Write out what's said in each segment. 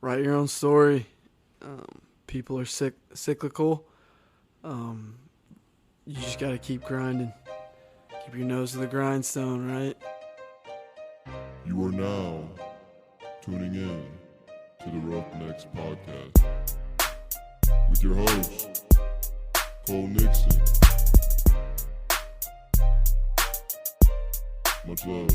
write your own story. People are cyclical. You just got to keep grinding. Keep your nose to the grindstone, right? You are now tuning in to the Roughnecks podcast with your host, Cole Nixon. Much love.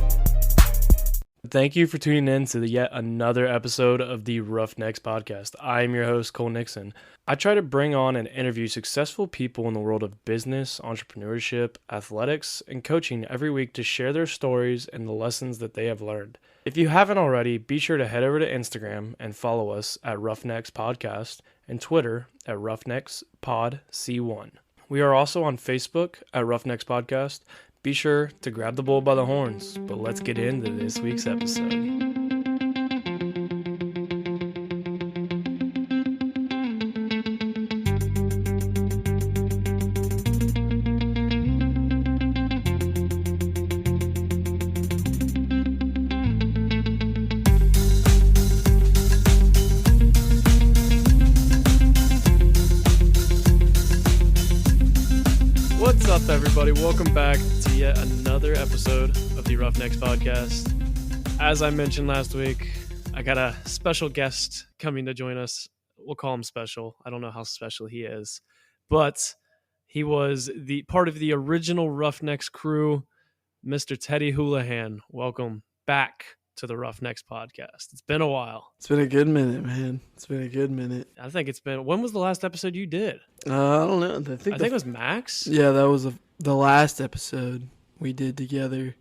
Thank you for tuning in to yet another episode of the Roughnecks podcast. I'm your host, Cole Nixon. I try to bring on and interview successful people in the world of business, entrepreneurship, athletics, and coaching every week to share their stories and the lessons that they have learned. If you haven't already, be sure to head over to Instagram and follow us at Roughnecks Podcast and Twitter at Roughnecks Pod C1. We are also on Facebook at Roughnecks Podcast. Be sure to grab the bull by the horns, but let's get into this week's episode. What's up, everybody? Welcome back to yet another episode of the Roughnecks podcast. As I mentioned last week, I got a special guest coming to join us. We'll call him special. I don't know how special he is, but he was the part of the original Roughnecks crew, Mr. Teddy Houlihan. Welcome back to the Roughnecks podcast. It's been a while. It's been a good minute, man. It's been a good minute. I think it's been. When was the last episode you did? I don't know. I think it was Max. Yeah, that was the last episode we did together.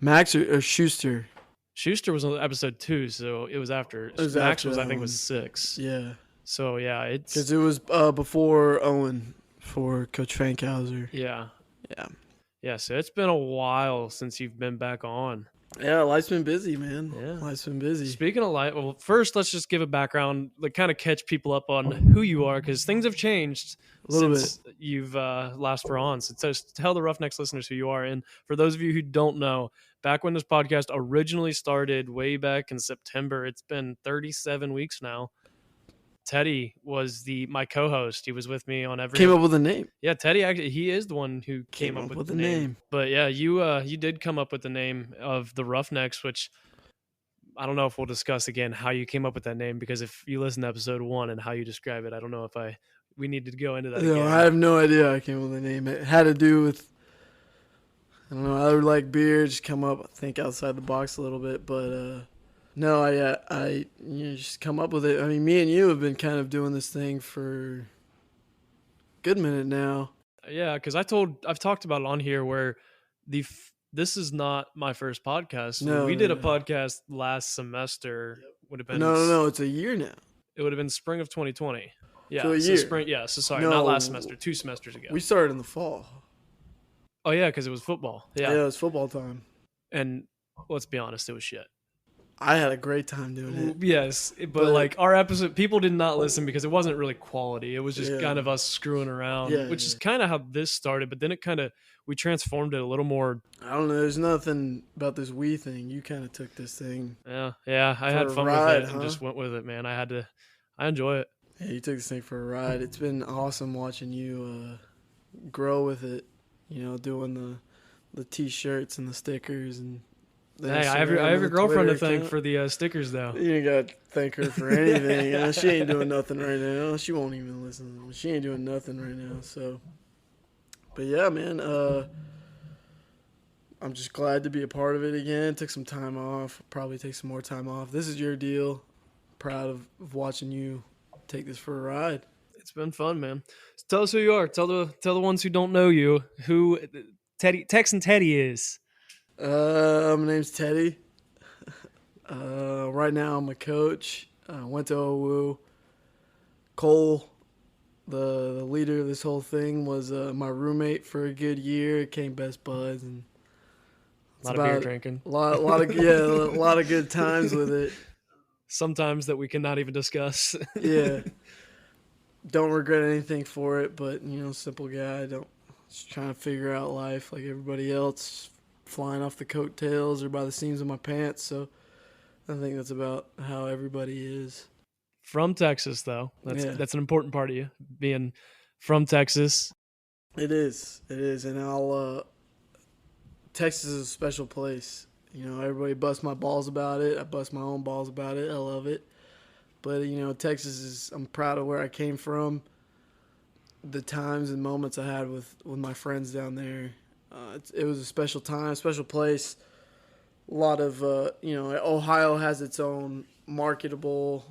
Max or Schuster? Schuster was on episode 2, so it was after. Max after was, I think, Owen. was 6. Yeah. So yeah, it's Because it was before Owen for Coach Fankhauser. yeah. Yeah. So it's been a while since you've been back on. Yeah, life's been busy, man. Yeah. Life's been busy. Speaking of life, well, first let's just give a background, like kind of catch people up on who you are, because things have changed A little since you've last were on. So just tell the Roughnecks listeners who you are. And for those of you who don't know, back when this podcast originally started way back in September, it's been 37 weeks now. Teddy was my co-host. He was with me on every. Came up with a name. Yeah, Teddy actually, he is the one who came up with the name. But yeah, you did come up with the name of the Roughnecks, which I don't know if we'll discuss again how you came up with that name, because if you listen to episode 1 and how you describe it, I don't know if we need to go into that again. I have no idea how I came up with the name. It had to do with, I don't know, I would like beer, just come up, I think, outside the box a little bit, but no, I just come up with it. I mean, me and you have been kind of doing this thing for a good minute now. Yeah, because I've talked about it on here where this is not my first podcast. No, we did a podcast last semester. Would have been No, it's a year now. It would have been spring of 2020. Yeah, So a year. Spring. Yeah, so sorry, No, not last semester, 2 semesters ago. We started in the fall. Oh yeah, because it was football. Yeah, Yeah, it was football time. and let's be honest, it was shit. I had a great time doing it. Yes, but like our episode, people did not listen because it wasn't really quality. It was just Yeah. kind of us screwing around, Yeah, which is yeah. kind of how this started. But then we transformed it a little more. I don't know. There's nothing about this we thing. You kind of took this thing. Yeah. I had a fun ride, with it and huh? just went with it, man. I enjoy it. Yeah, you took this thing for a ride. It's been awesome watching you grow with it. You know, doing the T-shirts and the stickers and. The Hey, I have Instagram and your the girlfriend to Twitter thank account. for the stickers, though. You ain't got to thank her for anything. You know, she ain't doing nothing right now. She won't even listen. She ain't doing nothing right now. So, but yeah, man. I'm just glad to be a part of it again. Took some time off. Probably take some more time off. This is your deal. Proud of watching you take this for a ride. It's been fun, man. So tell us who you are. Tell the ones who don't know you who Texan Teddy is. My name's Teddy. Right now I'm a coach. Went to OU. Cole, the leader of this whole thing, was my roommate for a good year. Became best buds, and A lot of beer drinking. a lot of good times with it. Sometimes that we cannot even discuss. Yeah, don't regret anything for it, but simple guy. Just trying to figure out life like everybody else. Flying off the coattails or by the seams of my pants, so I think that's about how everybody is. From Texas, though. That's an important part of you, being from Texas. It is. It is. And Texas is a special place. You know, everybody busts my balls about it. I bust my own balls about it. I love it. But, you know, Texas is, I'm proud of where I came from. The times and moments I had with my friends down there. It was a special time, special place. A lot of, you know, Ohio has its own marketable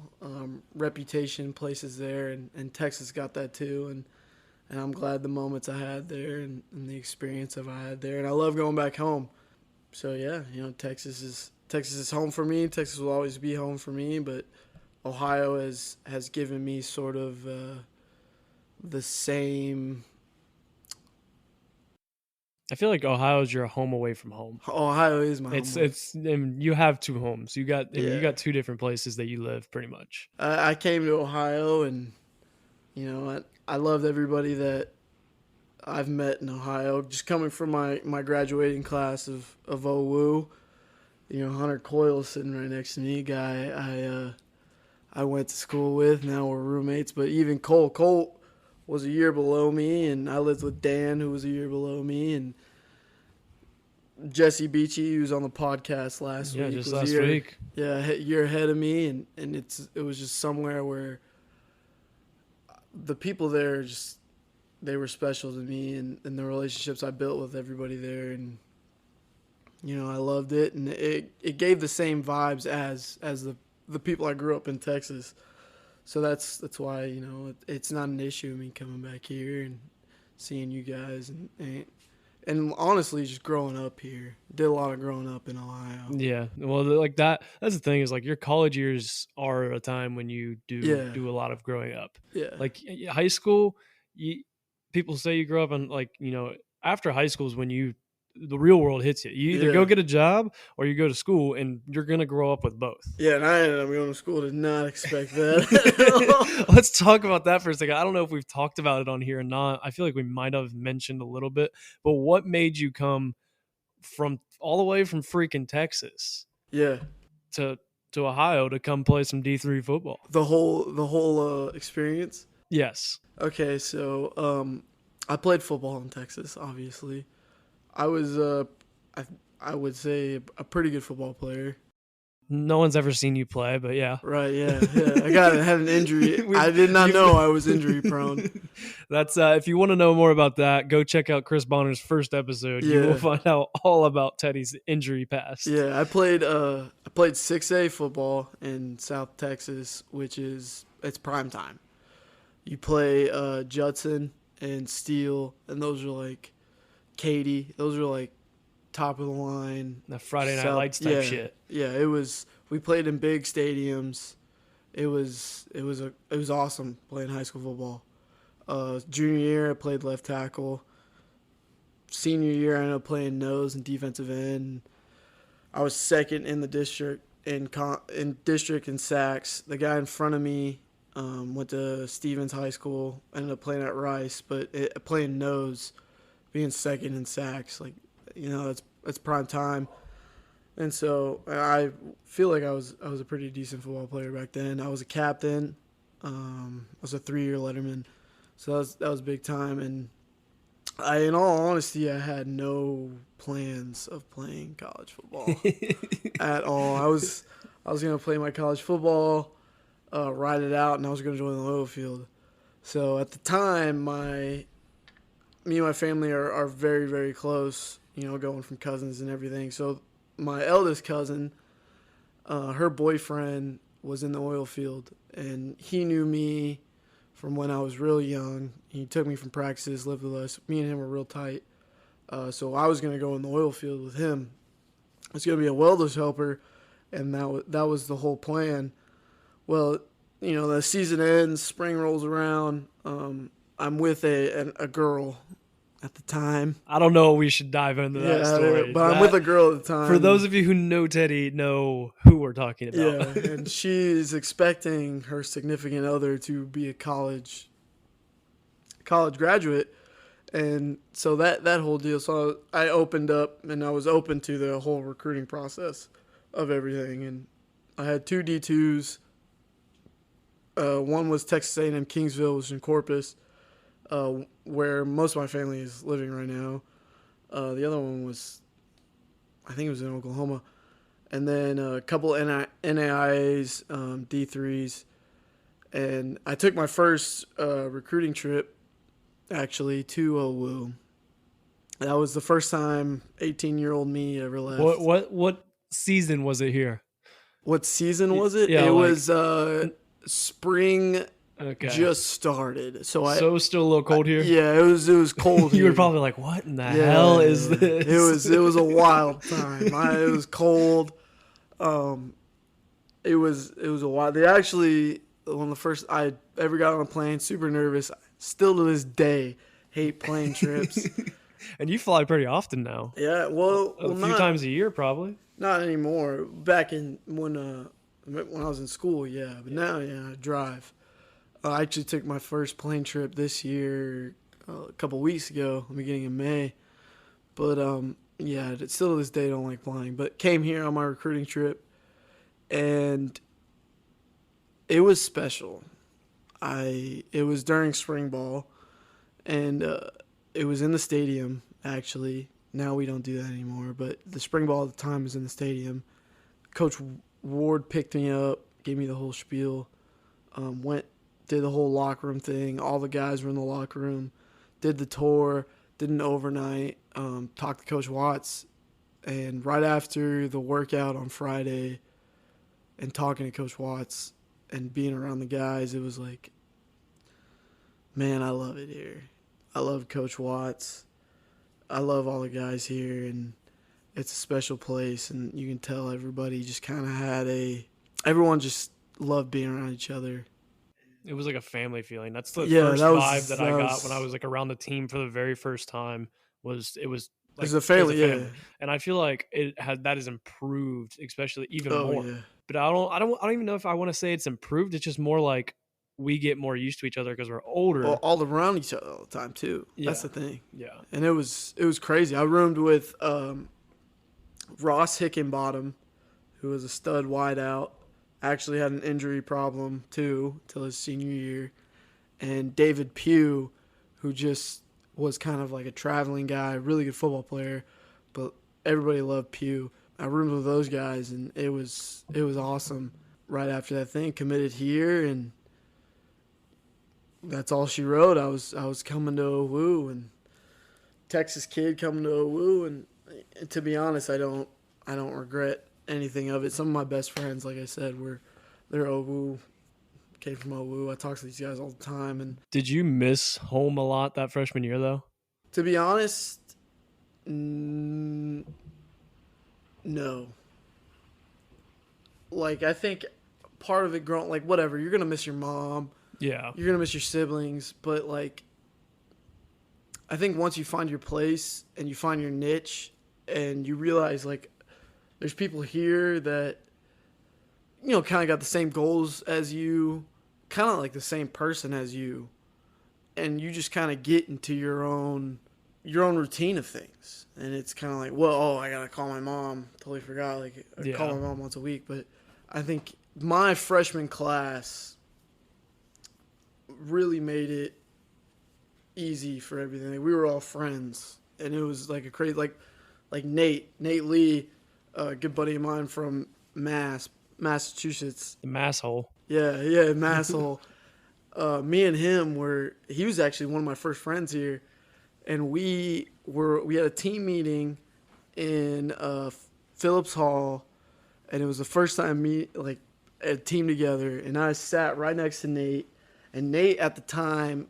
reputation places there, and Texas got that too. And I'm glad the moments I had there and the experience I had there. And I love going back home. So, yeah, you know, Texas is home for me. Texas will always be home for me, but Ohio has given me sort of the same. I feel like Ohio's your home away from home. Ohio is my home. It's and you have two homes. You got two different places that you live pretty much. I came to Ohio, and you know I loved everybody that I've met in Ohio. Just coming from my graduating class of OWU, you know, Hunter Coyle sitting right next to me, guy I went to school with. Now we're roommates, but even Cole was a year below me, and I lived with Dan, who was a year below me, and Jesse Beachy, who was on the podcast last week. Yeah, just last week. Yeah, a year ahead of me, and it was just somewhere where the people there they were special to me, and the relationships I built with everybody there, and you know I loved it, and it gave the same vibes as the people I grew up in Texas. So that's why, you know, it's not an issue me coming back here and seeing you guys and honestly just growing up here. Did a lot of growing up in Ohio. Yeah. Well, like that's the thing is like your college years are a time when you do a lot of growing up. Yeah. Like high school, people say you grow up and like, you know, after high school is when the real world hits you. You either go get a job or you go to school, and you're going to grow up with both. Yeah, and I ended up going to school. Did not expect that. Let's talk about that for a second. I don't know if we've talked about it on here or not. I feel like we might have mentioned a little bit. But what made you come from all the way from freaking Texas to Ohio to come play some D3 football? The whole experience? Yes. Okay, so I played football in Texas, obviously. I was, I would say, a pretty good football player. No one's ever seen you play, but yeah. Right, yeah. I had an injury. I did not know I was injury prone. That's if you want to know more about that, go check out Chris Bonner's first episode. Yeah. You will find out all about Teddy's injury past. Yeah, I played 6A football in South Texas, it's prime time. You play Judson and Steele, and those are like Katy. Those are like top of the line. The Friday Night Lights type shit. Yeah, it was. We played in big stadiums. It was awesome playing high school football. Junior year, I played left tackle. Senior year, I ended up playing nose and defensive end. I was second in the district in district in sacks. The guy in front of me went to Stevens High School. Ended up playing at Rice, but playing nose, being second in sacks, like, you know, it's prime time. And so I feel like I was a pretty decent football player back then. I was a captain. I was a 3-year letterman, so that was big time. And in all honesty, I had no plans of playing college football at all. I was gonna play my college football, ride it out, and I was gonna join the oil field. So at the time, me and my family are very, very close, you know, going from cousins and everything. So my eldest cousin, her boyfriend was in the oil field, and he knew me from when I was real young. He took me from practices, lived with us. Me and him were real tight. So I was going to go in the oil field with him. I was going to be a welder's helper, and that was the whole plan. Well, you know, the season ends, spring rolls around. I'm with a girl at the time. I don't know if we should dive into that story. But I'm with a girl at the time. For those of you who know Teddy, know who we're talking about. Yeah, and she's expecting her significant other to be a college graduate. And so that whole deal. So I opened up, and I was open to the whole recruiting process of everything. And I had 2 D2s. One was Texas A&M Kingsville, which is in Corpus, where most of my family is living right now. The other one was, I think it was in Oklahoma. And then a couple NAIAs, D3s. And I took my first recruiting trip, actually, to OWU. That was the first time 18-year-old me ever left. What season was it here? What season was it? Yeah, it like, was spring. Okay. Just started, so it was still a little cold here. Yeah, it was cold. You here. were probably like, "What in the hell is this?" It was a wild time. It was cold. It was a wild. They actually, one of the first I ever got on a plane, super nervous. Still to this day, hate plane trips. And you fly pretty often now. Yeah, well, a few times a year, probably. Not anymore. Back in when I was in school, yeah. But now, yeah, I drive. I actually took my first plane trip this year a couple weeks ago, beginning of May. But, yeah, still to this day, I don't like flying. But came here on my recruiting trip, and it was special. It was during spring ball, and it was in the stadium, actually. Now we don't do that anymore, but the spring ball at the time was in the stadium. Coach Ward picked me up, gave me the whole spiel, did the whole locker room thing. All the guys were in the locker room, did the tour, did an overnight, talked to Coach Watts. And right after the workout on Friday and talking to Coach Watts and being around the guys, it was like, man, I love it here. I love Coach Watts. I love all the guys here, and it's a special place, and you can tell everybody just kind of everyone just loved being around each other. It was like a family feeling. That's the first vibe that I got was, when I was like around the team for the very first time. It was like, a family, yeah. And I feel like that has improved, especially even more. Yeah. But I don't even know if I want to say it's improved. It's just more like we get more used to each other because we're older. Well, all around each other all the time too. Yeah. That's the thing. Yeah. And it was crazy. I roomed with Ross Hickenbottom, who was a stud wideout. Actually had an injury problem too till his senior year, and David Pugh, who just was kind of like a traveling guy, really good football player, but everybody loved Pugh. I roomed with those guys, and it was awesome. Right after that thing, committed here, and that's all she wrote. I was coming to OWU, and Texas kid coming to OWU, and to be honest, I don't regret anything of it. Some of my best friends, like I said, they're OWU, came from OWU. I talk to these guys all the time. And did you miss home a lot that freshman year, though? To be honest, no. Like, I think part of it growing, like, whatever, you're gonna miss your mom. Yeah. You're gonna miss your siblings, but like, I think once you find your place and you find your niche, and you realize like, there's people here that, kind of got the same goals as you, kind of like the same person as you, and you just kind of get into your own routine of things. And it's kind of like, well, I gotta call my mom. Totally forgot. Like, I call my mom once a week. But I think my freshman class really made it easy for everything. Like, we were all friends, and it was like a crazy, like Nate Lee. A good buddy of mine from Massachusetts. The Masshole. Yeah, Masshole. Me and him he was actually one of my first friends here, and we had a team meeting in Phillips Hall, and it was the first time a team together, and I sat right next to Nate, and Nate at the time,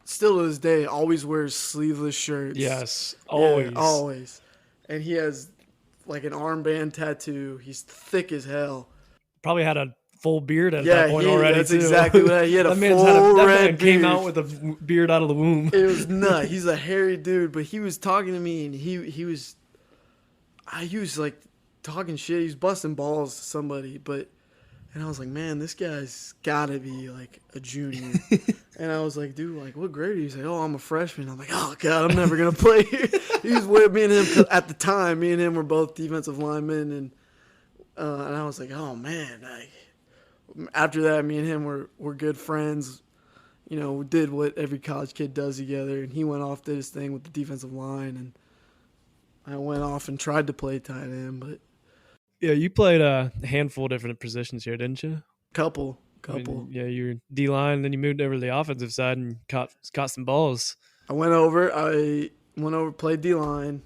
still to this day, always wears sleeveless shirts. Yes, always. Yeah, always. And he has like an armband tattoo. He's thick as hell. Probably had a full beard at that point already. That's too. exactly what he had. That a man's full that red man came beard. out with a beard out of the womb. It was nuts. He's a hairy dude, but he was talking to me, and he was like talking shit. He was busting balls to somebody, and I was like, man, this guy's gotta be like a junior. And I was like, dude, like, what grade are you? He's like, oh, I'm a freshman. I'm like, oh god, I'm never gonna play here. He was with me and him at the time. Me and him were both defensive linemen, and I was like, oh man, After that, me and him were good friends. You know, we did what every college kid does together, and he went off, did his thing with the defensive line, and I went off and tried to play tight end, but Yeah, you played a handful of different positions here, didn't you? couple. I mean, yeah, you were D-line, then you moved over to the offensive side and caught some balls. I went over, played D-line,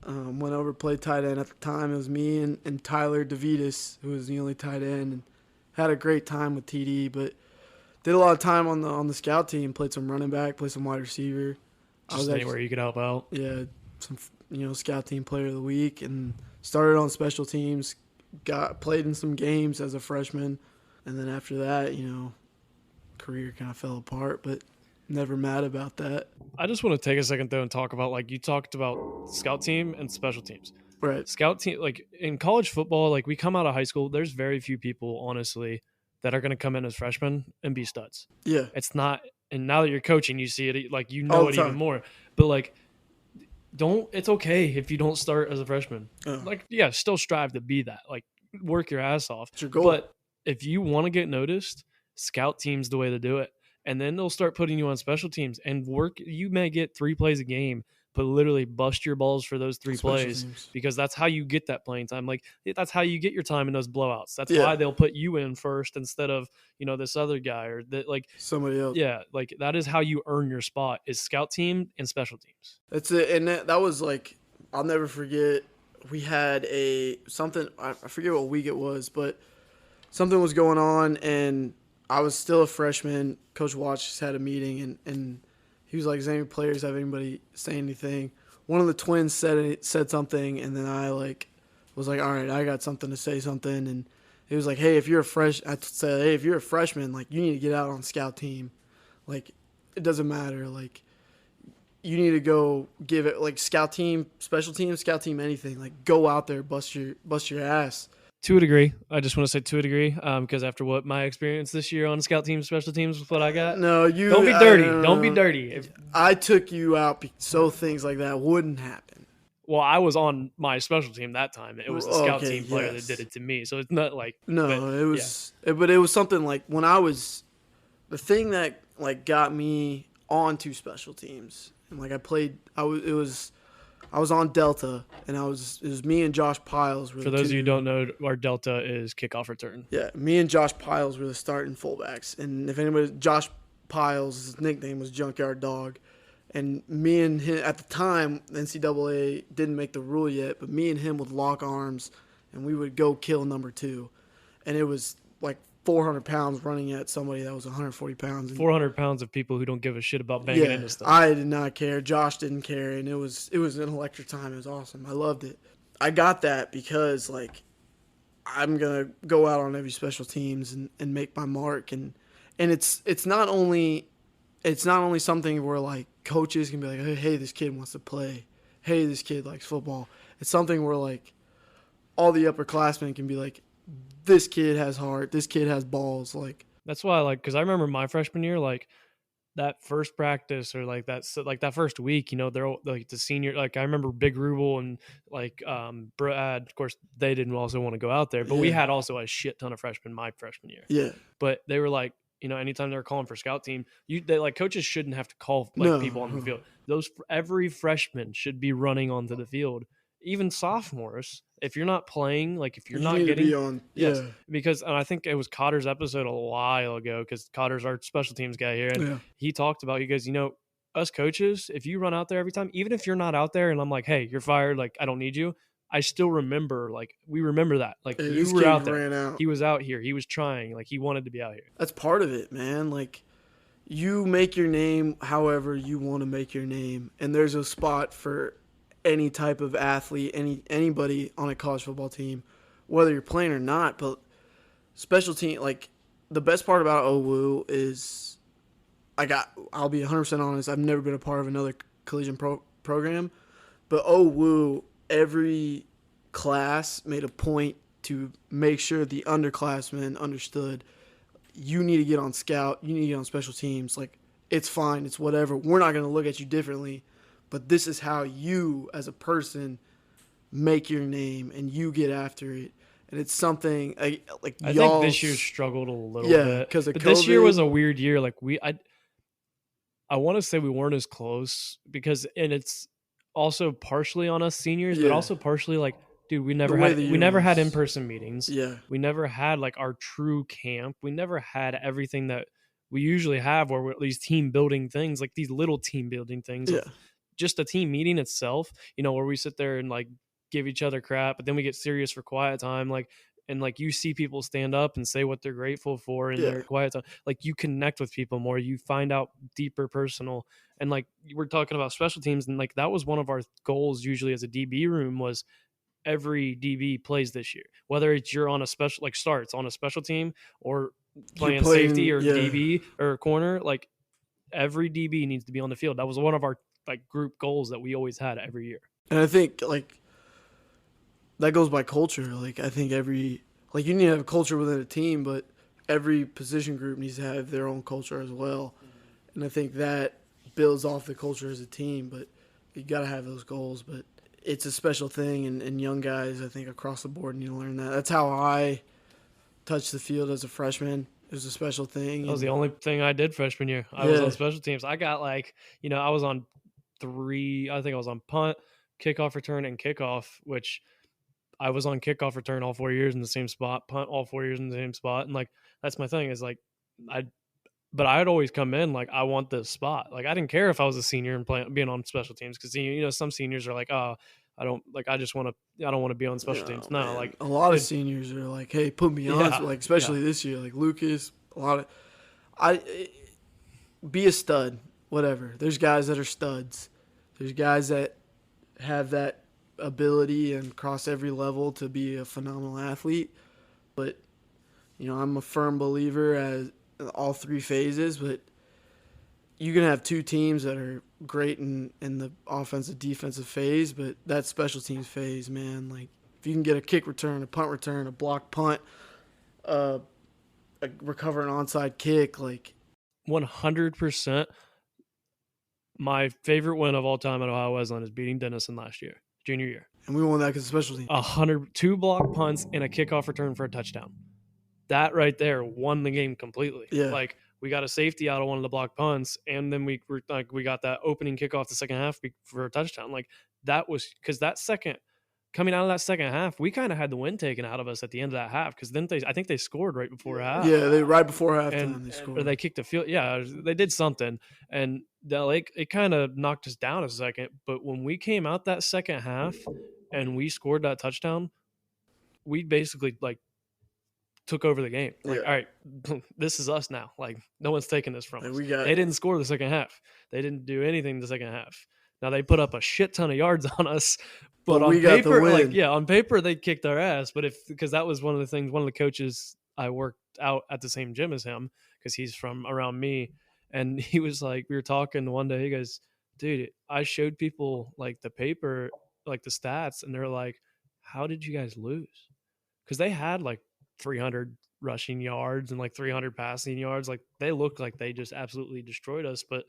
went over, played tight end. At the time, it was me and Tyler DeVitas, who was the only tight end, and had a great time with TD, but did a lot of time on the scout team, played some running back, played some wide receiver. Just anywhere you could help out. Yeah, some scout team player of the week, and started on special teams, played in some games as a freshman, and then after that, career kind of fell apart, but never mad about that. I just want to take a second though and talk about, like, you talked about scout team and special teams. Right. Scout team, like in college football, like we come out of high school, there's very few people, honestly, that are going to come in as freshmen and be studs. Yeah. It's not, and now that you're coaching, you see it, like, you All know the it time. even more. But like, it's okay if you don't start as a freshman. Like, yeah, still strive to be that. Like, work your ass off. It's your goal. But if you want to get noticed, scout team's the way to do it. And then they'll start putting you on special teams and work. You may get 3 plays a game, but literally bust your balls for those 3 Special plays teams. because that's how you get that playing time. Like, that's how you get your time in those blowouts. That's Yeah. why they'll put you in first instead of, this other guy or that, like, Somebody else. yeah, like that is how you earn your spot, is scout team and special teams. That's it. And that was like, I'll never forget. We had something, I forget what week it was, but something was going on, and I was still a freshman. Coach Watts just had a meeting, and he was like, "Does any players have anybody say anything?" One of the twins said something, and then I was like, "All right, I got something to say something." And he was like, "Hey, if you're a freshman, like, you need to get out on scout team. Like, it doesn't matter. Like, you need to go give it, like, scout team, special team, scout team, anything. Like, go out there, bust your ass." To a degree. I just want to say to a degree, because after what my experience this year on scout team, special teams with what I got, No, don't be dirty. Don't be dirty. I took you out so things like that wouldn't happen. Well, I was on my special team that time. It was the scout Okay, team player yes. that did it to me. So it's not like No, but, it was, but it was something like when I was, the thing that like got me onto special teams, and like I was on Delta, and it was me and Josh Piles. For those of you who don't know, our Delta is kickoff return. Yeah, me and Josh Piles were the starting fullbacks, and if anybody, Josh Piles, his nickname was Junkyard Dog, and me and him at the time, NCAA didn't make the rule yet, but me and him would lock arms, and we would go kill number 2, and it was like 400 pounds running at somebody that was 140 pounds. And 400 pounds of people who don't give a shit about banging into stuff. I did not care. Josh didn't care, and it was an electric time. It was awesome. I loved it. I got that because, like, I'm gonna go out on every special teams and make my mark, and it's not only something where, like, coaches can be like, hey, this kid wants to play. Hey, this kid likes football. It's something where, like, all the upperclassmen can be like, this kid has heart. This kid has balls. Like, that's why, like, because I remember my freshman year, like, that first practice or like that first week, they're all, like, the senior. Like, I remember Big Rubel and like Brad. Of course, they didn't also want to go out there, but we had also a shit ton of freshmen my freshman year. Yeah, but they were like, anytime they were calling for scout team, they like, coaches shouldn't have to call people on the field. Every freshman should be running onto the field. Even sophomores, if you're not playing, like, if you're not need getting to be on, yes, yeah. because and I think it was Cotter's episode a while ago, because Cotter's our special teams guy here, and he talked about, he goes, us coaches, if you run out there every time, even if you're not out there, and I'm like, hey, you're fired, like, I don't need you, I still remember, like, we remember that, like, you were out there, he was out here, he was trying, like, he wanted to be out here. That's part of it, man. Like, you make your name however you want to make your name, and there's a spot for any type of athlete, anybody on a college football team, whether you're playing or not. But special team, like, the best part about OWU is, I'll be 100% honest, I've never been a part of another collegiate program, but OWU, every class made a point to make sure the underclassmen understood, you need to get on scout, you need to get on special teams. Like, it's fine, it's whatever. We're not going to look at you differently. But this is how you, as a person, make your name, and you get after it. and it's something like I y'all. think this year struggled a little Yeah, bit. because of But COVID. this year was a weird year. Like I want to say we weren't as close and it's also partially on us seniors, but Yeah. also partially like, dude, we never way had the year had was. in-person meetings. Yeah. We never had like our true camp. We never had everything that we usually have, where we're these team building things, like these little team building things Yeah. of just a team meeting itself, where we sit there and like give each other crap, but then we get serious for quiet time. Like, and like you see people stand up and say what they're grateful for in their quiet time. Like you connect with people more, you find out deeper personal. And like we're talking about special teams, and like that was one of our goals usually as a DB room was every DB plays this year, whether it's you're on a special like starts on a special team or playing safety or DB or corner. Like every DB needs to be on the field. That was one of our like group goals that we always had every year. And I think like that goes by culture. Like I think you need to have a culture within a team, but every position group needs to have their own culture as well. And I think that builds off the culture as a team, but you got to have those goals. But it's a special thing, and young guys, I think, across the board need to learn that. That's how I touched the field as a freshman. It was a special thing. That was the only thing I did freshman year. I was on special teams. I got like, I was on I think I was on punt, kickoff return, and kickoff, which I was on kickoff return all 4 years in the same spot, punt all 4 years in the same spot. And like, that's my thing is like, but I'd always come in like, I want this spot. Like, I didn't care if I was a senior and being on special teams. Cause some seniors are like, oh, I don't want to be on special teams. No, man. like a lot of seniors are like, hey, put me on. Like, especially this year, like Lucas, be a stud, whatever. There's guys that are studs. There's guys that have that ability and cross every level to be a phenomenal athlete. But, I'm a firm believer as all three phases, but you can have two teams that are great in the offensive defensive phase, but that special teams phase, man, like if you can get a kick return, a punt return, a block punt, recover an onside kick, like 100%. My favorite win of all time at Ohio Wesleyan is beating Denison last year, junior year. And we won that because of special teams. 2 block punts and a kickoff return for a touchdown. That right there won the game completely. Yeah. Like we got a safety out of one of the block punts, and then we got that opening kickoff the second half for a touchdown. Like that was because coming out of that second half, we kind of had the wind taken out of us at the end of that half because then I think they scored right before half. Yeah, right before halftime they scored. Or they kicked the field. Yeah, they did something, and it kind of knocked us down a second. But when we came out that second half and we scored that touchdown, we basically like took over the game. Like, all right, this is us now. Like, no one's taking this from us. They didn't score the second half. They didn't do anything the second half. Now they put up a shit ton of yards on us, but on paper, on paper they kicked our ass. But because that was one of the things, one of the coaches I worked out at the same gym as him because he's from around me, and he was like, we were talking one day. He goes, "Dude, I showed people like the paper, like the stats, and they're like, how did you guys lose? Because they had like 300 rushing yards and like 300 passing yards. Like they looked like they just absolutely destroyed us. But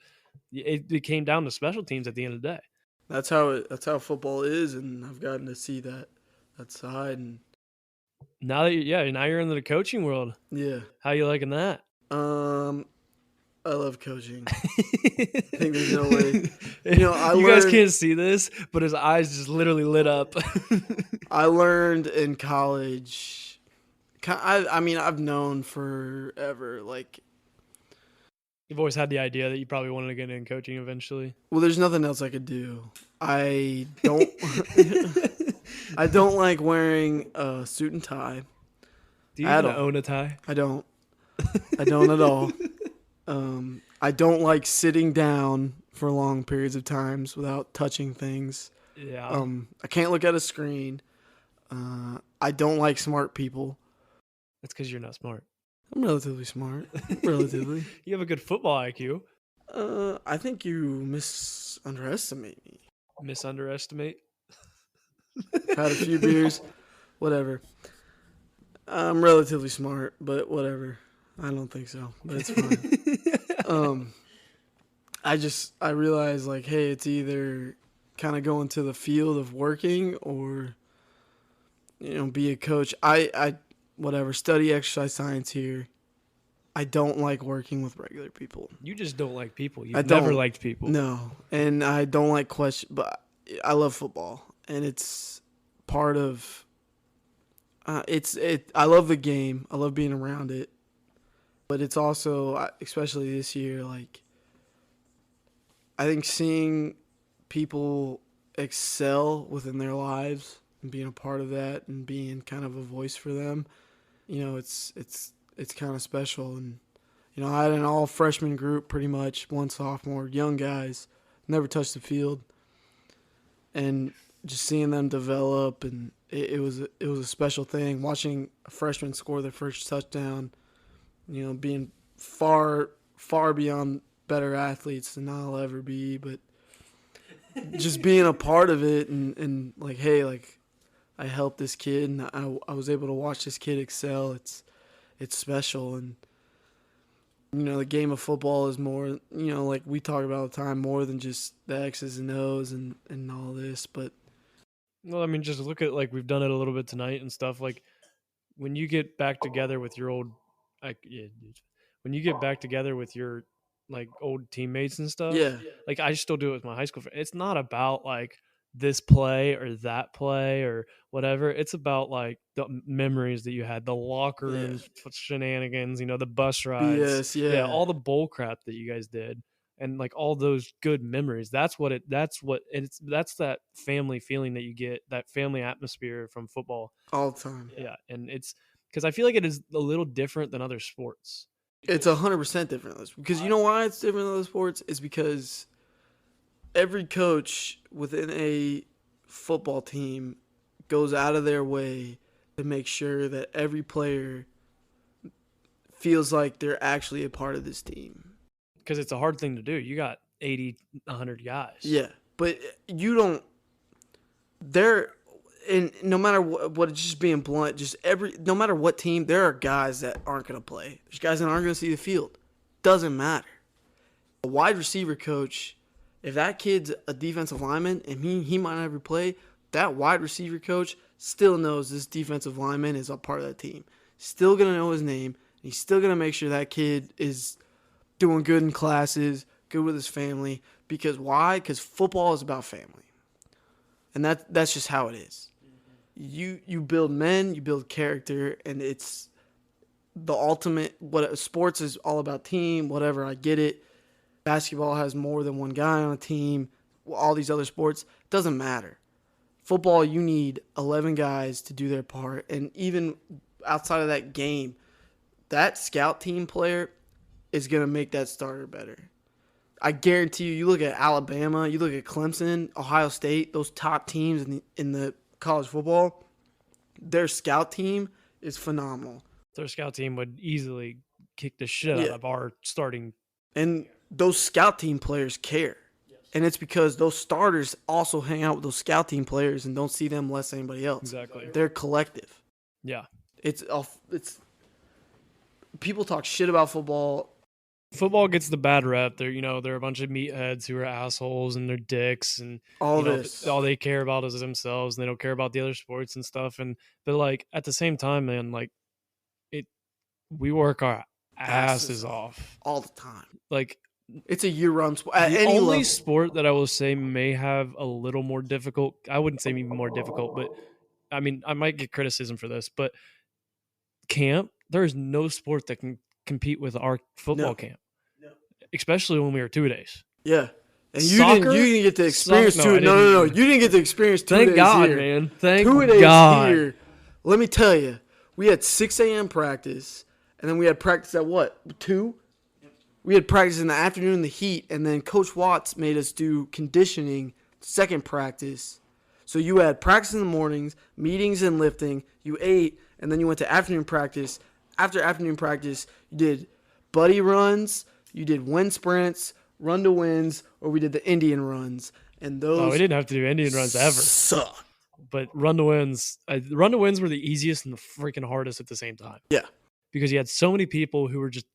it came down to special teams at the end of the day. That's how football is, and I've gotten to see that side. And now you're in the coaching world. Yeah, how you liking that? I love coaching. I think there's no way. You guys can't see this, but his eyes just literally lit up. I learned in college. I mean, I've known forever. Like, you've always had the idea that you probably wanted to get in coaching eventually. Well, there's nothing else I could do. I don't. I don't like wearing a suit and tie. Do you even own a tie? I don't. I don't at all. I don't like sitting down for long periods of times without touching things. Yeah. I can't look at a screen. I don't like smart people. That's because you're not smart. I'm relatively smart. Relatively. You have a good football IQ. I think you underestimate me. Misunderestimate? Had a few beers. Whatever. I'm relatively smart, but whatever. I don't think so, but it's fine. I realized like, hey, it's either kind of going to the field of working or be a coach. I whatever, study exercise science here. I don't like working with regular people. You just don't like people. I You've don't. never liked people. No, and I don't like question. But I love football, and it's part of. I love the game. I love being around it, but it's also, especially this year, like. I think seeing people excel within their lives and being a part of that and being kind of a voice for them, it's kind of special. And I had an all freshman group, pretty much one sophomore, young guys, never touched the field, and just seeing them develop, and it was a special thing watching a freshman score their first touchdown. Being far beyond better athletes than I'll ever be, but just being a part of it and like, hey, like I helped this kid and I was able to watch this kid excel. It's special. And the game of football is more, like we talk about all the time, more than just the X's and O's and all this. But well, I mean, just look at, like, we've done it a little bit tonight and stuff. Like, when you get back together with your old, when you get back together with your like old teammates and stuff. yeah, Like, I still do it with my high school friends. It's not about like this play or that play or whatever. It's about like the memories that you had, the locker room shenanigans, the bus rides, BS, all the bull crap that you guys did, and like all those good memories. That's that family feeling that you get, that family atmosphere from football all the time. Yeah, and it's because I feel like it is a little different than other sports. It's 100% different because you know why it's different than other sports is because every coach within a football team goes out of their way to make sure that every player feels like they're actually a part of this team. Because it's a hard thing to do. You got 80, 100 guys. Yeah, but you don't. And no matter what, just being blunt, no matter what team, there are guys that aren't going to play. There's guys that aren't going to see the field. Doesn't matter. A wide receiver coach, if that kid's a defensive lineman and he might not ever play, that wide receiver coach still knows this defensive lineman is a part of that team. Still going to know his name. And he's still going to make sure that kid is doing good in classes, good with his family. Because why? Because football is about family. And that's just how it is. You build men, you build character, and it's the ultimate. What sports is all about, team, whatever. I get it. Basketball has more than one guy on a team. All these other sports, doesn't matter. Football, you need 11 guys to do their part, and even outside of that game, that scout team player is gonna make that starter better. I guarantee you. You look at Alabama, you look at Clemson, Ohio State, those top teams in the college football, their scout team is phenomenal. Their scout team would easily kick the shit out of our starting. And those scout team players care. Yes. And it's because those starters also hang out with those scout team players and don't see them less than anybody else. Exactly. They're collective. Yeah. It's people talk shit about football. Football gets the bad rep. They're a bunch of meatheads who are assholes and they're dicks and all they care about is themselves and they don't care about the other sports and stuff. But like at the same time, man, like we work our asses off all the time. Like it's a year-round sport. The only sport that I will say may have a little more difficult. I wouldn't say even more difficult, but I mean I might get criticism for this, but camp. There is no sport that can compete with our football camp. Especially when we were 2 days. Yeah. And you didn't get to experience two. No. You didn't get to experience 2 days. Thank God, here. Man. Thank 2 days God. Here. Let me tell you, we had 6 a.m. practice, and then we had practice at what? 2? We had practice in the afternoon in the heat, and then Coach Watts made us do conditioning second practice. So you had practice in the mornings, meetings and lifting, you ate, and then you went to afternoon practice. After afternoon practice, you did buddy runs, you did wind sprints, run to wins, or we did the Indian runs. And those we didn't have to do Indian runs ever. Suck. But run to wins were the easiest and the freaking hardest at the same time. Yeah. Because you had so many people who were just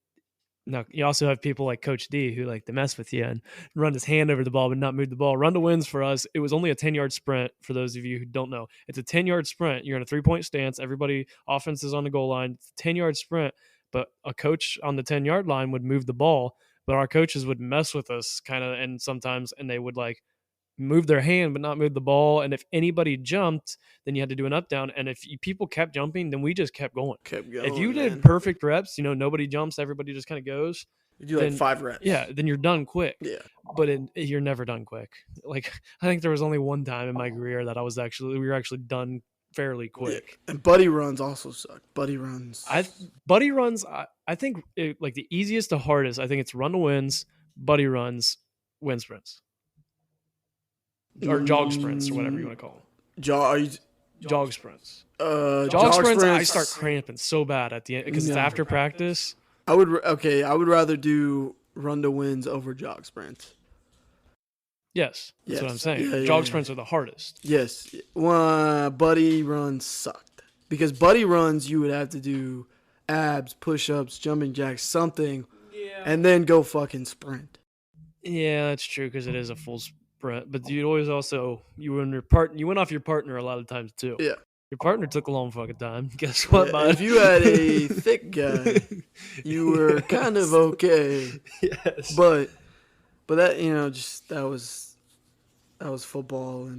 No, you also have people like Coach D who like to mess with you and run his hand over the ball but not move the ball. Run to wins for us. It was only a 10-yard sprint for those of you who don't know. It's a 10-yard sprint. You're in a 3-point stance. Everybody, offense is on the goal line. It's a 10-yard sprint, but a coach on the 10-yard line would move the ball, but our coaches would mess with us kind of, and sometimes, and they would like move their hand but not move the ball. And if anybody jumped, then you had to do an up down. And if people kept jumping, then we just kept going. If you did perfect reps, nobody jumps, everybody just kind of goes. You do like 5 reps. Yeah, then you're done quick. Yeah. But you're never done quick. Like, I think there was only one time in my career that we were actually done fairly quick. Yeah. And buddy runs also suck. Buddy runs. I think like the easiest to hardest, I think it's run to wins, buddy runs, wind sprints. Or jog sprints, or whatever you want to call them. Jog sprints. Jog sprints, I start cramping so bad at the end because it's after practice. I would rather do run to wins over jog sprints. Yes, that's what I'm saying. Jog sprints are the hardest. Yes. Buddy runs sucked. Because buddy runs, you would have to do abs, push-ups, jumping jacks, something, and then go fucking sprint. Yeah, that's true because it is a full sprint. But you'd always also you went off your partner a lot of times too. Yeah, your partner took a long fucking time. Guess what? Yeah, if you had a thick guy, you were kind of okay. Yes, but that that was football,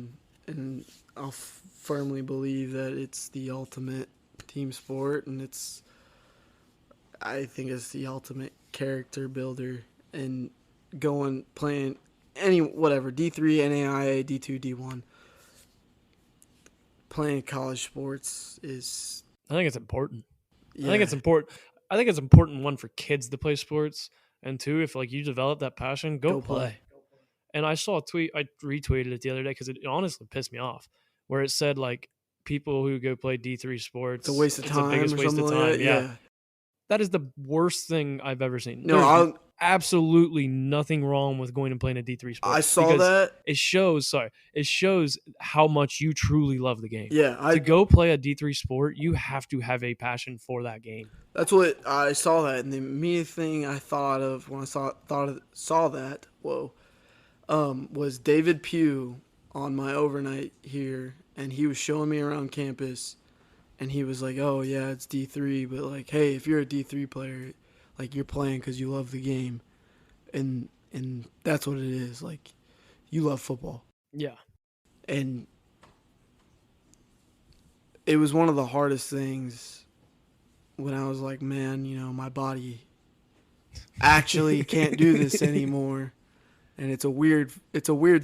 and I'll firmly believe that it's the ultimate team sport, and I think it's the ultimate character builder, and playing. Whatever, D3, NAIA, D2, D1. Playing college sports is... I think it's important. Yeah. I think it's important. I think it's important, one, for kids to play sports, and two, if like you develop that passion, go play. And I saw a tweet, I retweeted it the other day because it honestly pissed me off, where it said like people who go play D3 sports, it's a waste of time. The biggest waste of time. Like that. Yeah. That is the worst thing I've ever seen. No, absolutely nothing wrong with going and playing a D3 sport. I saw that. It shows how much you truly love the game. Yeah. To go play a D3 sport, you have to have a passion for that game. That's what I saw that. And the immediate thing I thought of when I saw that, was David Pugh on my overnight here. And he was showing me around campus. And he was like, oh, yeah, it's D3. But, like, hey, if you're a D3 player, like, you're playing because you love the game. And that's what it is. Like, you love football. Yeah. And it was one of the hardest things when I was like, man, my body actually can't do this anymore. And it's a weird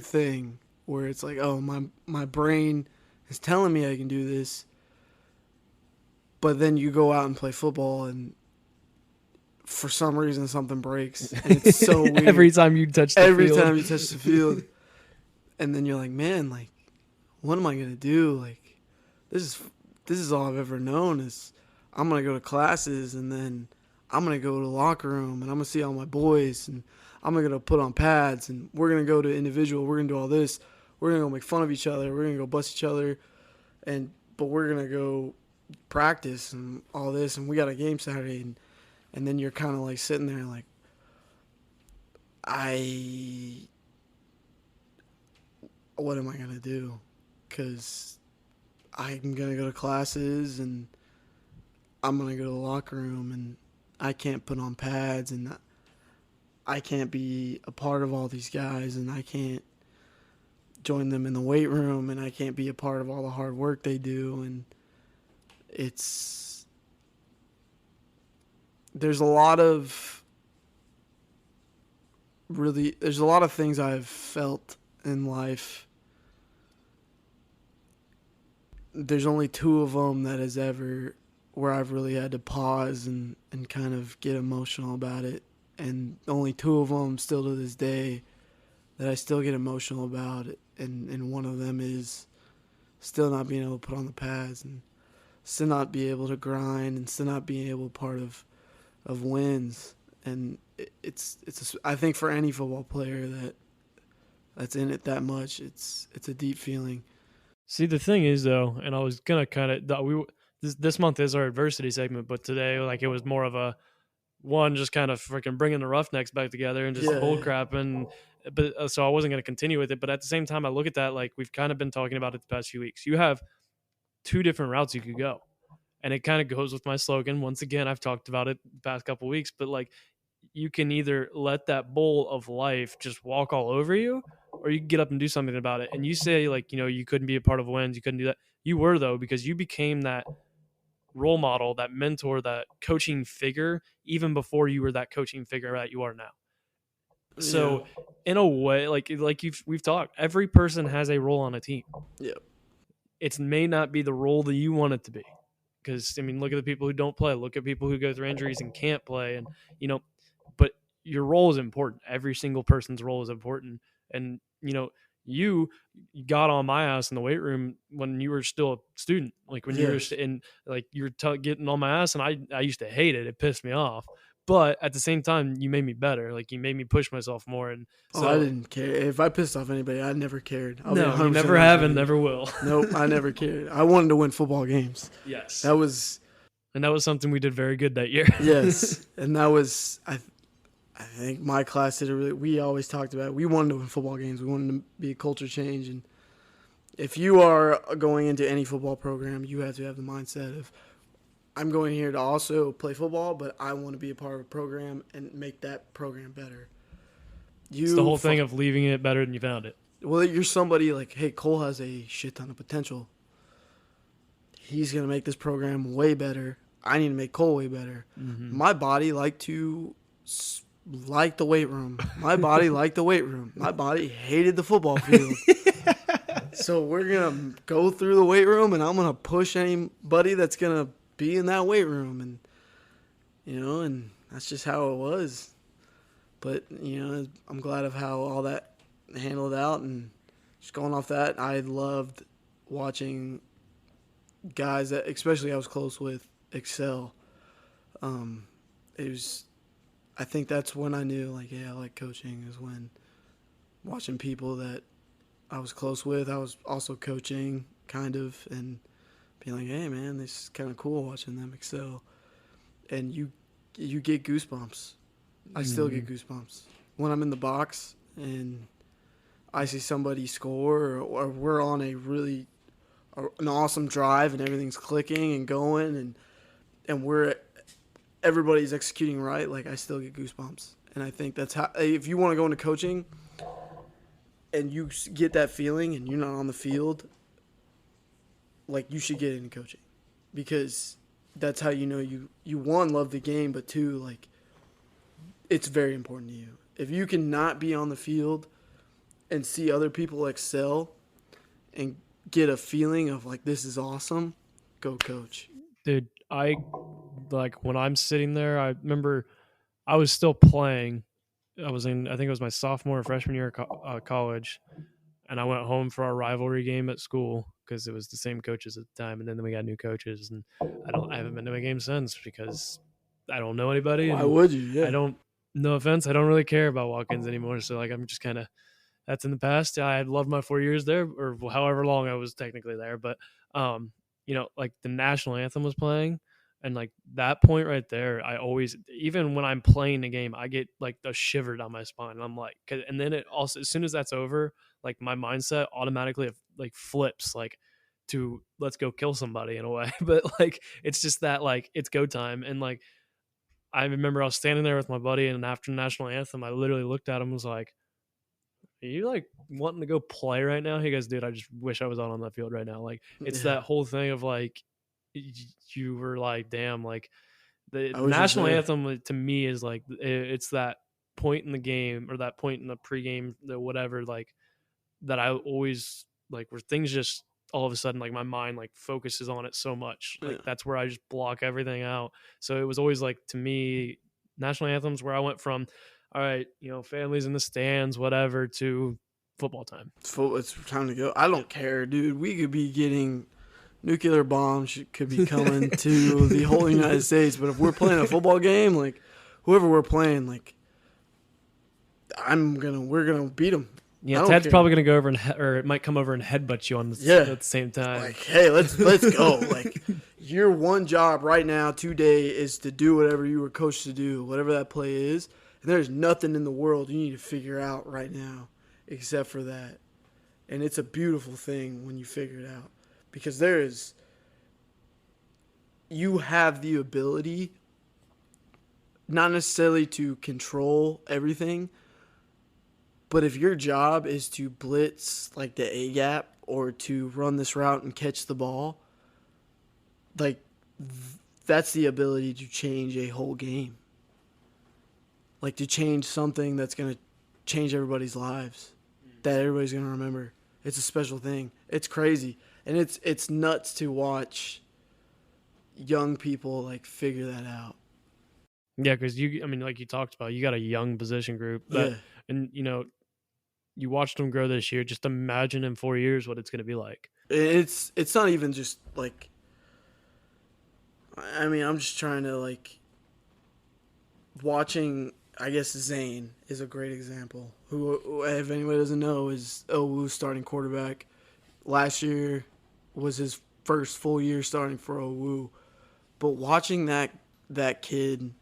thing where it's like, oh, my brain is telling me I can do this. But then you go out and play football, and for some reason something breaks, and it's so weird. Every time you touch the field. And then you're like, man, like, what am I gonna do? Like, this is all I've ever known is I'm gonna go to classes, and then I'm gonna go to the locker room, and I'm gonna see all my boys, and I'm gonna put on pads, and we're gonna go to individual. We're gonna do all this. We're gonna go make fun of each other. We're gonna go bust each other, but we're gonna go practice and all this, and we got a game Saturday, and then you're kind of like sitting there like, what am I gonna do? Because I'm gonna go to classes, and I'm gonna go to the locker room, and I can't put on pads, and I can't be a part of all these guys, and I can't join them in the weight room, and I can't be a part of all the hard work they do, and there's a lot of things I've felt in life. There's only 2 of them that has ever where I've really had to pause and kind of get emotional about it. And only 2 of them still to this day that I still get emotional about it. And one of them is still not being able to put on the pads and still not be able to grind and still not being able part of wins. And I think for any football player that's in it that much, it's a deep feeling. See, the thing is though, and I was gonna kind of this month is our adversity segment, but today like it was more of a one, just kind of freaking bringing the Roughnecks back together and just bull crapping. But so I wasn't going to continue with it. But at the same time, I look at that like we've kind of been talking about it the past few weeks. You have two different routes you could go. And it kind of goes with my slogan. Once again, I've talked about it the past couple of weeks, but like you can either let that bull of life just walk all over you, or you can get up and do something about it. And you say like, you couldn't be a part of wins. You couldn't do that. You were though, because you became that role model, that mentor, that coaching figure, even before you were that coaching figure that you are now. So in a way, like we've talked, every person has a role on a team. Yep. It may not be the role that you want it to be. Because, I mean, look at the people who don't play. Look at people who go through injuries and can't play. And, but your role is important. Every single person's role is important. And, you got on my ass in the weight room when you were still a student. Like when you were in, like you were getting on my ass, and I used to hate it. It pissed me off. But at the same time, you made me better. Like you made me push myself more. And so I didn't care. If I pissed off anybody, I never cared. No, you never have and never will. Nope, I never cared. I wanted to win football games. Yes. That was something we did very good that year. Yes. And that was, I think my class did it really, we always talked about it. We wanted to win football games. We wanted to be a culture change. And if you are going into any football program, you have to have the mindset of, I'm going here to also play football, but I want to be a part of a program and make that program better. It's the whole thing of leaving it better than you found it. Well, you're somebody like, hey, Cole has a shit ton of potential. He's going to make this program way better. I need to make Cole way better. Mm-hmm. My body liked the weight room. My body liked the weight room. My body hated the football field. So we're going to go through the weight room, and I'm going to push anybody that's going to be in that weight room. And, and that's just how it was. But, I'm glad of how all that handled out. And just going off that, I loved watching guys that, especially I was close with, excel. I think that's when I knew, like, yeah, I like coaching, is when watching people that I was close with, I was also coaching, kind of, and being like, hey, man, this is kind of cool watching them excel. And you get goosebumps. I still get goosebumps. When I'm in the box and I see somebody score, or we're on an awesome drive and everything's clicking and going, and everybody's executing right, like I still get goosebumps. And I think that's how, if you want to go into coaching and you get that feeling and you're not on the field, like you should get into coaching, because that's how you one, love the game, but two, like it's very important to you. If you cannot be on the field and see other people excel and get a feeling of like, this is awesome, go coach. Dude, when I'm sitting there, I remember I was still playing. I think it was my sophomore or freshman year of college, and I went home for our rivalry game at school because it was the same coaches at the time, and then we got new coaches, and I haven't been to a game since because I don't know anybody. Why would you? Yeah. No offense, I don't really care about walk-ins anymore, so like I'm just kind of, that's in the past. I had loved my 4 years there, or however long I was technically there, but like the national anthem was playing, and like that point right there, I always, even when I'm playing the game, I get like a shiver down my spine, and I'm like, and then it also, as soon as that's over, like my mindset automatically like flips like to let's go kill somebody in a way. But like it's just that like it's go time. And like I remember I was standing there with my buddy, and after the national anthem, I literally looked at him and was like, are you like wanting to go play right now? He goes, dude, I just wish I was out on that field right now. Like it's that whole thing of like you were like, damn, like the national anthem to me is like, it's that point in the game, or that point in the pregame, the whatever, like that I always like, where things just all of a sudden like my mind like focuses on it so much. Like that's where I just block everything out. So it was always like, to me, national anthems where I went from, all right, families in the stands, whatever, to football time. It's time to go. I don't care, dude. We could be getting nuclear bombs, could be coming to the whole United States, but if we're playing a football game, like whoever we're playing, like we're gonna beat them. I Yeah, don't Ted's care. probably gonna go over or it might come over and headbutt you on the at the same time. Like, hey, let's go. Like, your one job right now today is to do whatever you were coached to do, whatever that play is. And there's nothing in the world you need to figure out right now except for that. And it's a beautiful thing when you figure it out, because you have the ability not necessarily to control everything, but if your job is to blitz like the A gap or to run this route and catch the ball, like that's the ability to change a whole game. Like to change something that's going to change everybody's lives, that everybody's going to remember. It's a special thing. It's crazy. And it's nuts to watch young people like figure that out. Yeah, because like you talked about, you got a young position group that, and you watched them grow this year. Just imagine in 4 years what it's going to be like. It's not even just like, I mean, I'm just trying to like watching. I guess Zane is a great example. Who, if anybody doesn't know, is OWU's starting quarterback. Last year was his first full year starting for OWU. But watching that kid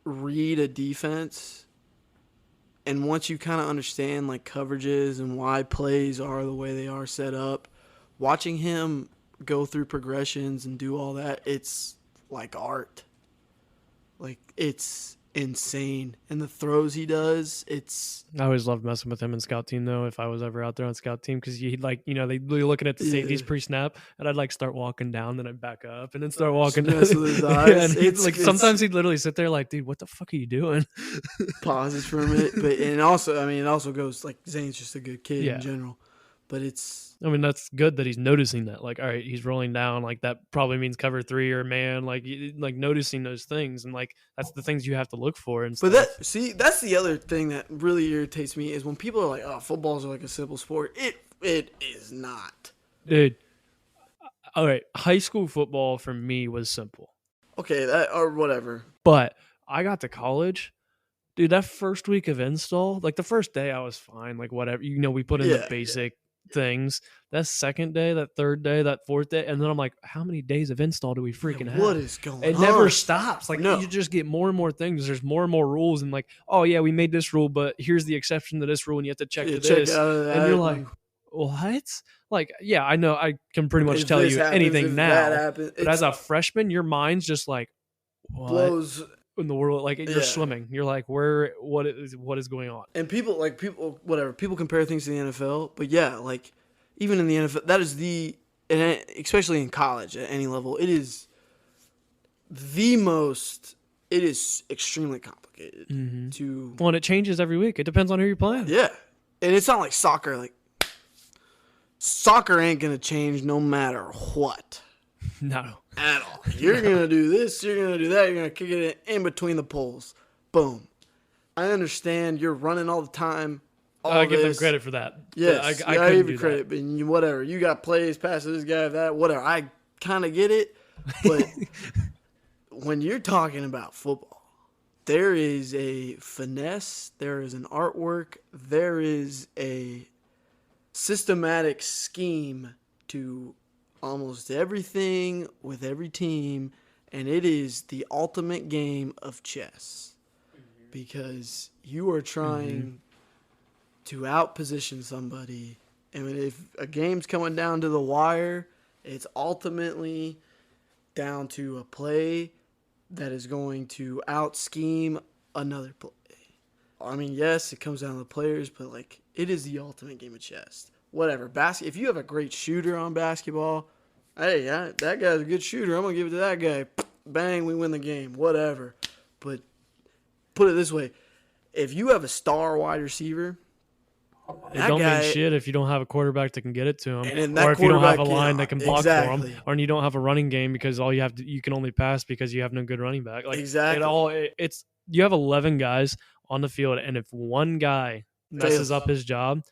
read a defense, and once you kind of understand like coverages and why plays are the way they are set up, watching him go through progressions and do all that, it's like art. Like, it's insane. And the throws he does, it's... I always loved messing with him in scout team, though, if I was ever out there on scout team, because he'd like, they'd be looking at the safeties pre-snap, and I'd like start walking down, then I'd back up, and then start walking down. With his eyes. Yeah, and sometimes he'd literally sit there like, dude, what the fuck are you doing? Pauses for a minute. But it also goes, like, Zane's just a good kid in general. But it's... I mean, that's good that he's noticing that. Like, all right, he's rolling down. Like, that probably means cover 3 or man. Like noticing those things. And, like, that's the things you have to look for. And but that's the other thing that really irritates me is when people are like, oh, footballs are like a simple sport. It is not. Dude. All right. High school football for me was simple. Okay, that or whatever. But I got to college. Dude, that first week of install, like the first day I was fine. Like, whatever. We put in the basic things. That second day, that third day, that fourth day, and then I'm like, how many days of install do we freaking have? What is going on? It never stops. Like, you just get more and more things. There's more and more rules, and like, oh yeah, we made this rule, but here's the exception to this rule, and you have to check to this. And you're like, what? Like, yeah, I know I can pretty much tell you anything now. But as a freshman, your mind's just like, what blows in the world? Like, you're swimming. You're like, what is going on? And people compare things to the NFL, but yeah, like even in the NFL, that is and especially in college at any level, it is extremely complicated to. Well, and it changes every week. It depends on who you're playing. Yeah, and it's not like soccer. Like, soccer ain't gonna change no matter what. No. At all. You're going to do this, you're going to do that, you're going to kick it in between the poles. Boom. I understand you're running all the time. I give them credit for that. Yes, I give you credit, but whatever. You got plays, passes, this guy, that, whatever. I kind of get it, but when you're talking about football, there is a finesse, there is an artwork, there is a systematic scheme to almost everything with every team, and it is the ultimate game of chess because you are trying to outposition somebody, and if a game's coming down to the wire, it's ultimately down to a play that is going to out-scheme another play. I mean, yes, it comes down to the players, but like it is the ultimate game of chess. Whatever. If you have a great shooter on basketball, hey, that guy's a good shooter. I'm going to give it to that guy. Bang, we win the game. Whatever. But put it this way. If you have a star wide receiver, it don't mean shit if you don't have a quarterback that can get it to him, or if you don't have a line that can block for him, or you don't have a running game because you can only pass because you have no good running back. Like, exactly. You have 11 guys on the field, and if one guy messes up his job,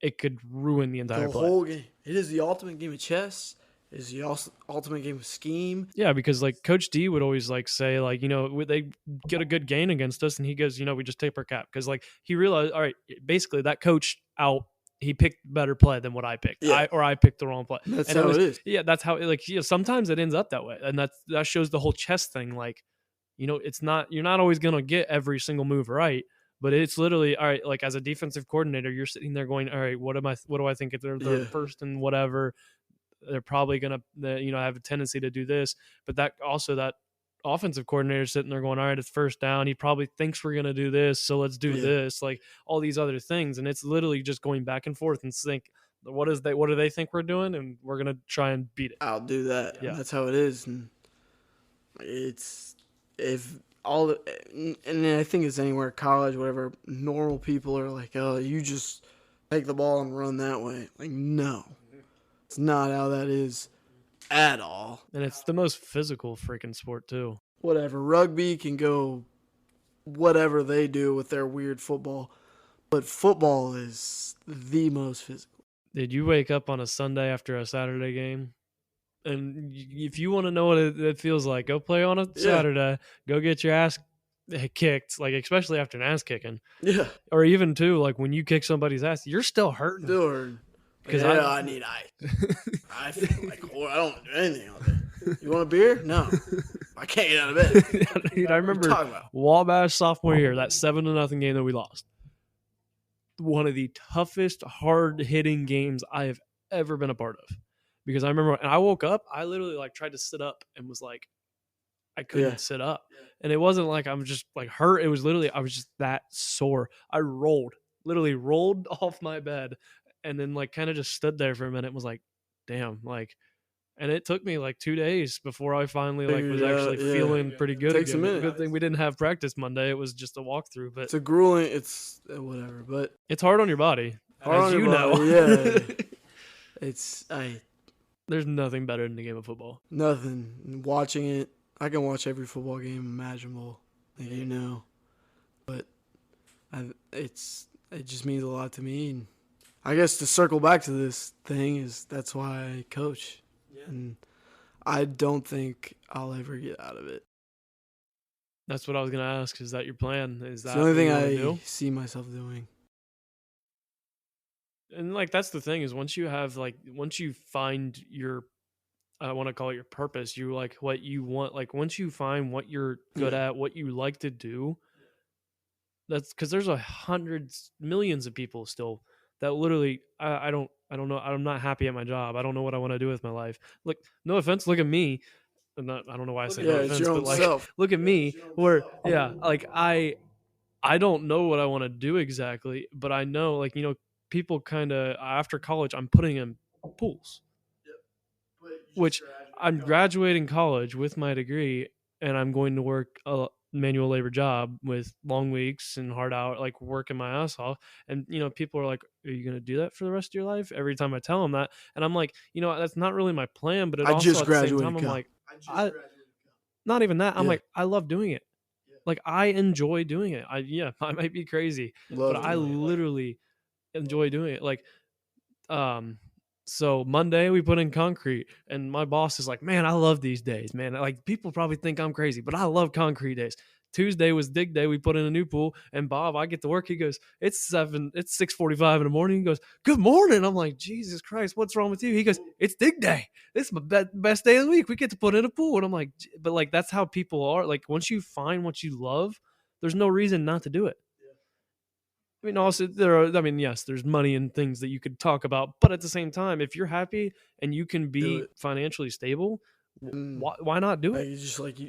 it could ruin the entire play. Whole game. It is the ultimate game of chess, is the ultimate game of scheme. Yeah, because like Coach D would always like say like, they get a good gain against us, and he goes, we just tip our cap, because like he realized, all right, basically that coach out. He picked better play than what I picked. Yeah. I picked the wrong play. That's and how it is. Yeah, that's how like sometimes it ends up that way, and that shows the whole chess thing. Like, it's not, you're not always gonna get every single move right. But it's literally, all right, like as a defensive coordinator, you're sitting there going, all right, what do I think if they're first and whatever? They're probably going to, have a tendency to do this. But that offensive coordinator sitting there going, all right, it's first down. He probably thinks we're going to do this, so let's do this. Like all these other things. And it's literally just going back and forth and think, what do they think we're doing? And we're going to try and beat it. I'll do that. Yeah. That's how it is. And it's, if all the, and I think it's anywhere, college, whatever, normal people are like, oh, you just take the ball and run that way. Like, no. It's not how that is at all. And it's the most physical freaking sport too. Whatever. Rugby can go whatever they do with their weird football. But football is the most physical. Did you wake up on a Sunday after a Saturday game? And if you want to know what it feels like, go play on a Saturday. Go get your ass kicked, like especially after an ass kicking. Yeah. Or even too, like when you kick somebody's ass, you're still hurting. Still hurting. Because I need ice. I feel like I don't do anything all day. You want a beer? No. I can't get out of bed. Dude, I remember Wabash sophomore year, that 7-0 game that we lost. One of the toughest, hard-hitting games I have ever been a part of. Because I remember, and I woke up, I literally like tried to sit up and was like, I couldn't sit up. And it wasn't like I'm just like hurt. It was literally, I was just that sore. I literally rolled off my bed. And then like kind of just stood there for a minute and was like, damn, like, and it took me like 2 days before I finally like was actually feeling pretty good. Takes a minute. Good thing we didn't have practice Monday. It was just a walkthrough, but it's a grueling, it's whatever, but it's hard on your body. Hard as on you your know. body, yeah. There's nothing better than the game of football. Nothing. Watching it, I can watch every football game imaginable, but it just means a lot to me. And I guess to circle back to this thing is that's why I coach. Yeah. And I don't think I'll ever get out of it. That's what I was going to ask. Is that your plan? Is that it's the only thing I see myself doing? And like, that's the thing is once you find your, I want to call it your purpose, you like what you want, like once you find what you're good at, what you like to do, that's because there's millions of people still that literally, I don't know. I'm not happy at my job. I don't know what I want to do with my life. Look, no offense. Look at me. I don't know why I say no offense, but like, look at me. Where, like I don't know what I want to do exactly, but I know, like, people kind of after college, I'm putting in pools, which I'm graduating college with my degree, and I'm going to work a manual labor job with long weeks and hard hours, like working my ass off. And, people are like, are you going to do that for the rest of your life? Every time I tell them that. And I'm like, that's not really my plan, but I just graduated. I'm like, not even that. I'm like, I love doing it. Like I enjoy doing it. I might be crazy, but I literally enjoy doing it. Like, so Monday we put in concrete, and my boss is like, man, I love these days, man. Like people probably think I'm crazy, but I love concrete days. Tuesday was dig day. We put in a new pool, and Bob, I get to work. He goes, it's 6:45 in the morning. He goes, good morning. I'm like, Jesus Christ, what's wrong with you? He goes, it's dig day. This is my best day of the week. We get to put in a pool. And I'm like, but like, that's how people are. Like once you find what you love, there's no reason not to do it. I mean, also yes, there's money and things that you could talk about, but at the same time, if you're happy and you can be financially stable, why not do it? It's just like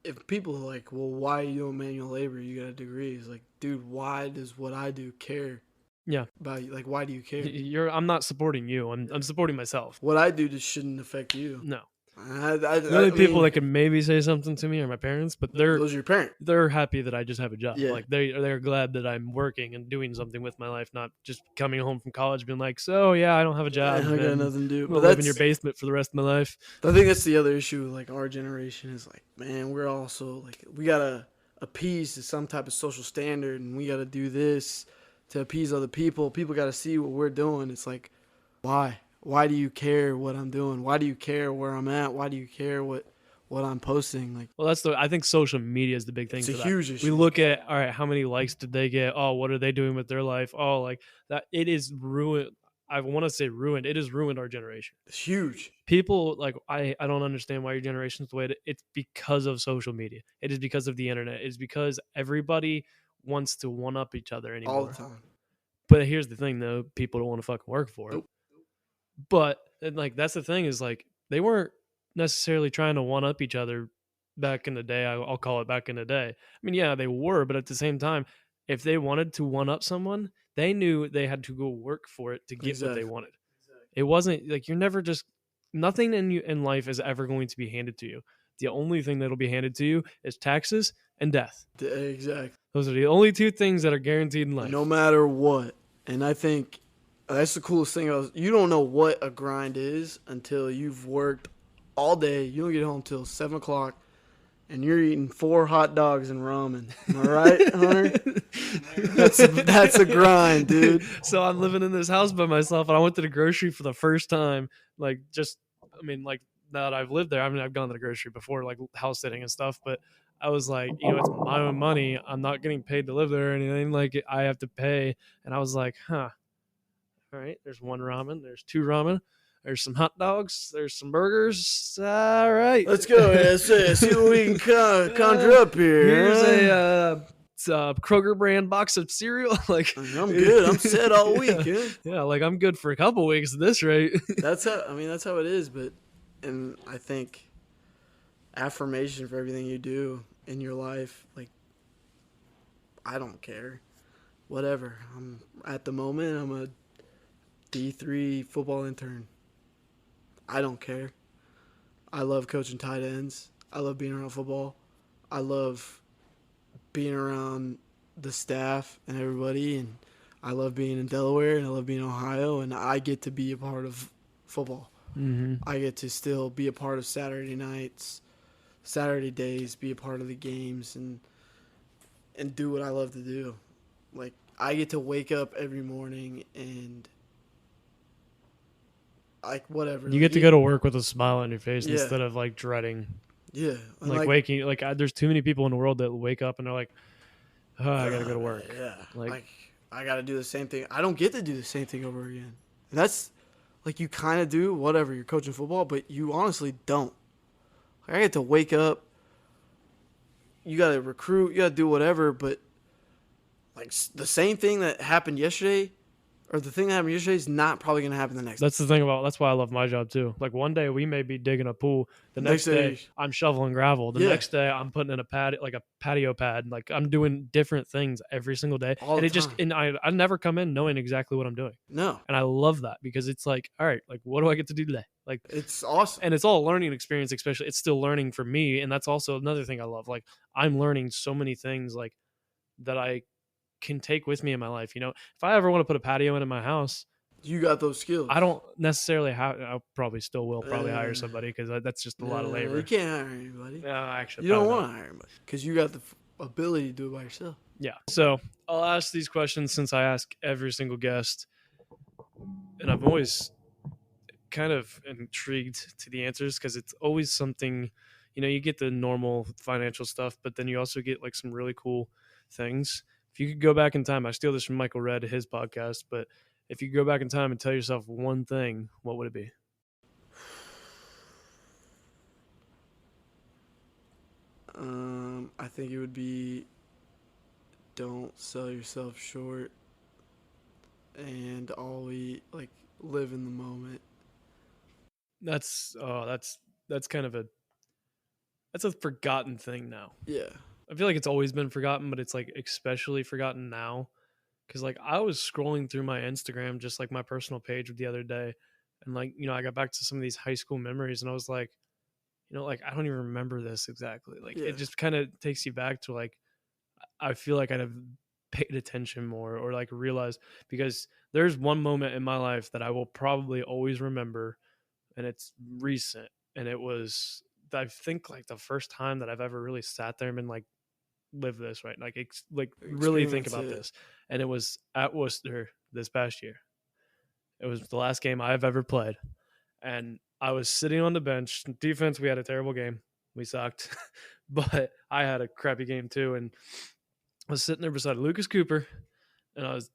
if people are like, well, why are you doing manual labor? You got a degree. It's like, dude, why does what I do care? Yeah. About you? Like, why do you care? I'm not supporting you. I'm supporting myself. What I do just shouldn't affect you. No. The only people that could maybe say something to me are my parents, but those are your parents. They're happy that I just have a job. Yeah. Like they're glad that I'm working and doing something with my life, not just coming home from college being like, so yeah, I don't have a job. I got nothing to do. But live in your basement for the rest of my life. I think that's the other issue. Like our generation is like, man, we're also like we gotta appease to some type of social standard, and we gotta do this to appease other people. People gotta see what we're doing. It's like, why? why do you care what I'm doing? Why do you care where I'm at? Why do you care what I'm posting? Like, Well, I think social media is the big thing it's for a that. huge We issue. look at, all right, how many likes did they get? Oh, what are they doing with their life? Oh, like that. It is ruined. I want to say ruined. It has ruined our generation. It's huge. People like I don't understand why your generation's the way it's because of social media. It is because of the internet. It is because everybody wants to one up each other anymore. All the time. But here's the thing though, people don't want to fucking work for it. Nope. But and, like that's the thing is like they weren't necessarily trying to one up each other back in the day. I'll call it back in the day. I mean, yeah, they were, but at the same time, if they wanted to one up someone, they knew they had to go work for it to get what they wanted. It wasn't like you're never just nothing in life is ever going to be handed to you. The only thing that'll be handed to you is taxes and death. Exactly. Those are the only two things that are guaranteed in life. No matter what. And I think that's the coolest thing. You don't know what a grind is until you've worked all day. You don't get home till 7 o'clock, and you're eating 4 hot dogs and ramen. Am I right, Hunter? That's a grind, dude. So I'm living in this house by myself, and I went to the grocery for the first time. Like, now that I've lived there, I mean, I've gone to the grocery before, like house sitting and stuff, but I was like, it's my own money. I'm not getting paid to live there or anything. Like, I have to pay. And I was like, all right, there's 1 ramen, there's 2 ramen, there's some hot dogs, there's some burgers. All right. Let's go. Let's see what we can conjure up here. Here's a Kroger brand box of cereal. Like, I'm good. I'm set all week. Yeah, like I'm good for a couple weeks at this rate. That's how it is. And I think affirmation for everything you do in your life, like, I don't care. Whatever. At the moment, I'm a D3 football intern. I don't care. I love coaching tight ends. I love being around football. I love being around the staff and everybody, and I love being in Delaware, and I love being in Ohio, and I get to be a part of football. Mm-hmm. I get to still be a part of Saturday nights, Saturday days, be a part of the games, and do what I love to do. Like, I get to wake up every morning and, like, whatever. You get to go to work with a smile on your face instead of like dreading. Yeah. Like waking, like there's too many people in the world that wake up and they're like, oh, I gotta go to work. Yeah. Like I gotta do the same thing. I don't get to do the same thing over again. And that's, like, you kind of do, whatever, you're coaching football, but you honestly don't. Like, I get to wake up, you gotta recruit, you gotta do whatever, but, like, the same thing that happened yesterday, or the thing that happened yesterday, is not probably going to happen the next day. That's the thing that's why I love my job too. Like, one day we may be digging a pool. The next day I'm shoveling gravel. The next day I'm putting in a patio pad. Like, I'm doing different things every single day. I never come in knowing exactly what I'm doing. No. And I love that because it's like, all right, like, what do I get to do today? Like, it's awesome. And it's all a learning experience, especially it's still learning for me. And that's also another thing I love. Like, I'm learning so many things like that I can take with me in my life. If I ever want to put a patio in my house, you got those skills. I don't necessarily have. I probably still will hire somebody because that's just a lot of labor. You can't hire anybody. No, actually, you don't want to hire anybody because you got the ability to do it by yourself. Yeah. So I'll ask these questions since I ask every single guest, and I'm always kind of intrigued to the answers because it's always something. You get the normal financial stuff, but then you also get like some really cool things. If you could go back in time, I steal this from Michael Redd, his podcast, but if you could go back in time and tell yourself one thing, what would it be? I think it would be, don't sell yourself short and always, like, live in the moment. That's kind of that's a forgotten thing now. Yeah. I feel like it's always been forgotten, but it's like especially forgotten now. Cause like I was scrolling through my Instagram, just like my personal page the other day. And like, I got back to some of these high school memories and I was like, like I don't even remember this exactly. Like It just kind of takes you back to like, I feel like I'd have paid attention more or like realized because there's one moment in my life that I will probably always remember and it's recent. And it was, I think like the first time that I've ever really sat there and been like, live this right, like really think about this, and it was at Worcester this past year, It was the last game I've ever played. And I was sitting on the bench. Defense, we had a terrible game. We sucked. But I had a crappy game too. And I was sitting there beside Lucas Cooper. And I was,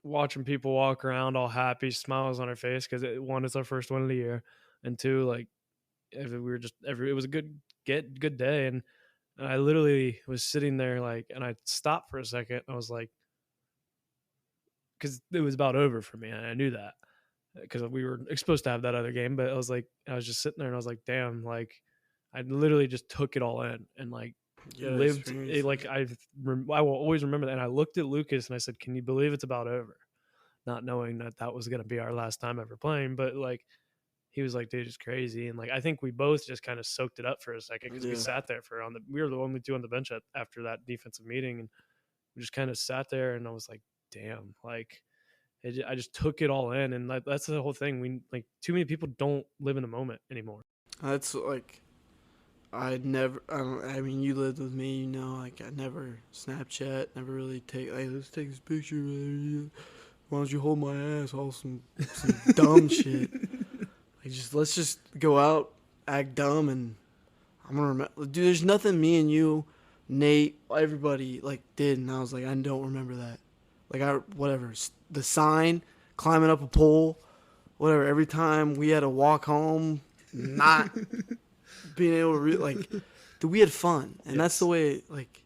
watching people walk around all happy, smiles on their face because one, it's our first one of the year. And two, like, it was a good day. And I literally was sitting there like, and I stopped for a second. I was like, because it was about over for me. And I knew that because we were supposed to have that other game. But I was just sitting there and I was like, damn, like I literally just took it all in and like lived it. Like I will always remember that. And I looked at Lucas and I said, can you believe it's about over? Not knowing that was going to be our last time ever playing. But like, he was like, dude, it's crazy. And like, I think we both just kind of soaked it up for a second because we sat there we were the only two on the bench after that defensive meeting. And we just kind of sat there and I was like, damn, like I just took it all in. And that's the whole thing. Too many people don't live in the moment anymore. That's like, I mean, you lived with me, like I never Snapchat, never really let's take this picture. Why don't you hold my ass? All some dumb shit. Like let's just go out, act dumb, and I'm gonna remember. Dude, there's nothing me and you, Nate, everybody like did, and I was like, I don't remember that. Like whatever, the sign, climbing up a pole, whatever. Every time we had to walk home, not being able to dude, we had fun, and that's the way. Like,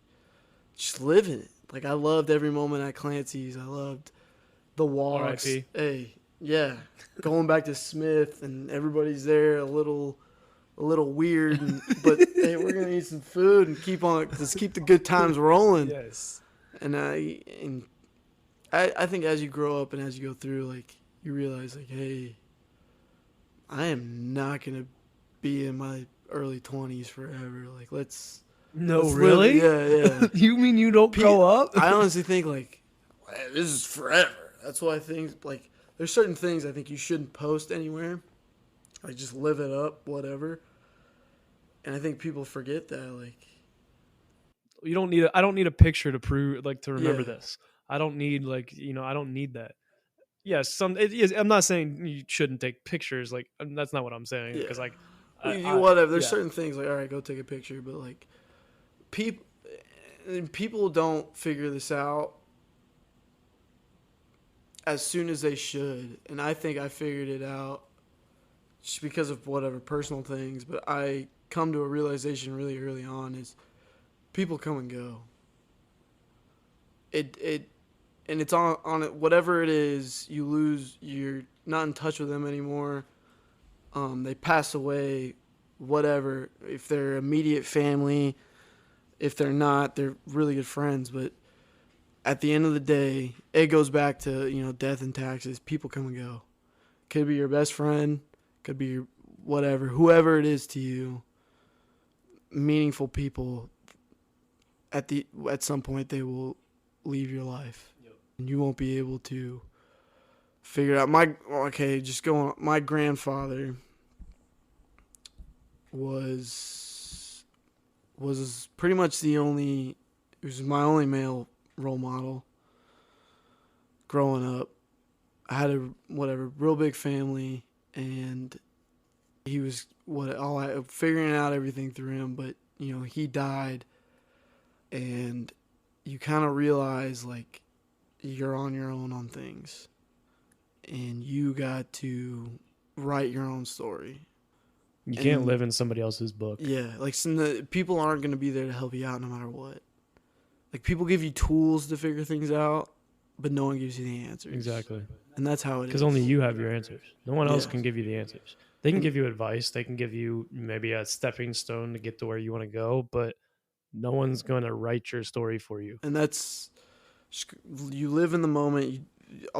just living it. Like I loved every moment at Clancy's. I loved the walks. R.I.P. Hey, yeah, going back to Smith and everybody's there a little weird, but hey, we're gonna eat some food and keep the good times rolling. Yes. And I think as you grow up and as you go through, like you realize, like, hey, I am not gonna be in my early 20s forever. Like let's really? Yeah. You mean you don't grow up? I honestly think like this is forever. That's why I think like there's certain things I think you shouldn't post anywhere. Like just live it up, whatever. And I think people forget that. Like you don't need. I don't need a picture to prove, like, to remember this. I don't need I don't need that. Yes, I'm not saying you shouldn't take pictures. Like that's not what I'm saying. Because like whatever. There's certain things like all right, go take a picture, but like people don't figure this out as soon as they should. And I think I figured it out just because of whatever personal things, but I come to a realization really early on is people come and go. And it's on it, whatever it is, you lose, you're not in touch with them anymore. They pass away, whatever. If they're immediate family, if they're not, they're really good friends, but at the end of the day, it goes back to, death and taxes. People come and go. Could be your best friend, could be your whatever, whoever it is to you. Meaningful people, at some point, they will leave your life. Yep. And you won't be able to figure out. My grandfather was pretty much he was my only male role model growing up. I had a real big family, and he was figuring out everything through him, but he died, and you kind of realize like you're on your own on things, and you got to write your own story. You can't live in somebody else's book. Yeah, like people aren't going to be there to help you out no matter what. Like, people give you tools to figure things out, but no one gives you the answers. Exactly. And that's how it is. Because only you have your answers. No one else can give you the answers. They can give you advice. They can give you maybe a stepping stone to get to where you want to go, but no one's going to write your story for you. And you live in the moment.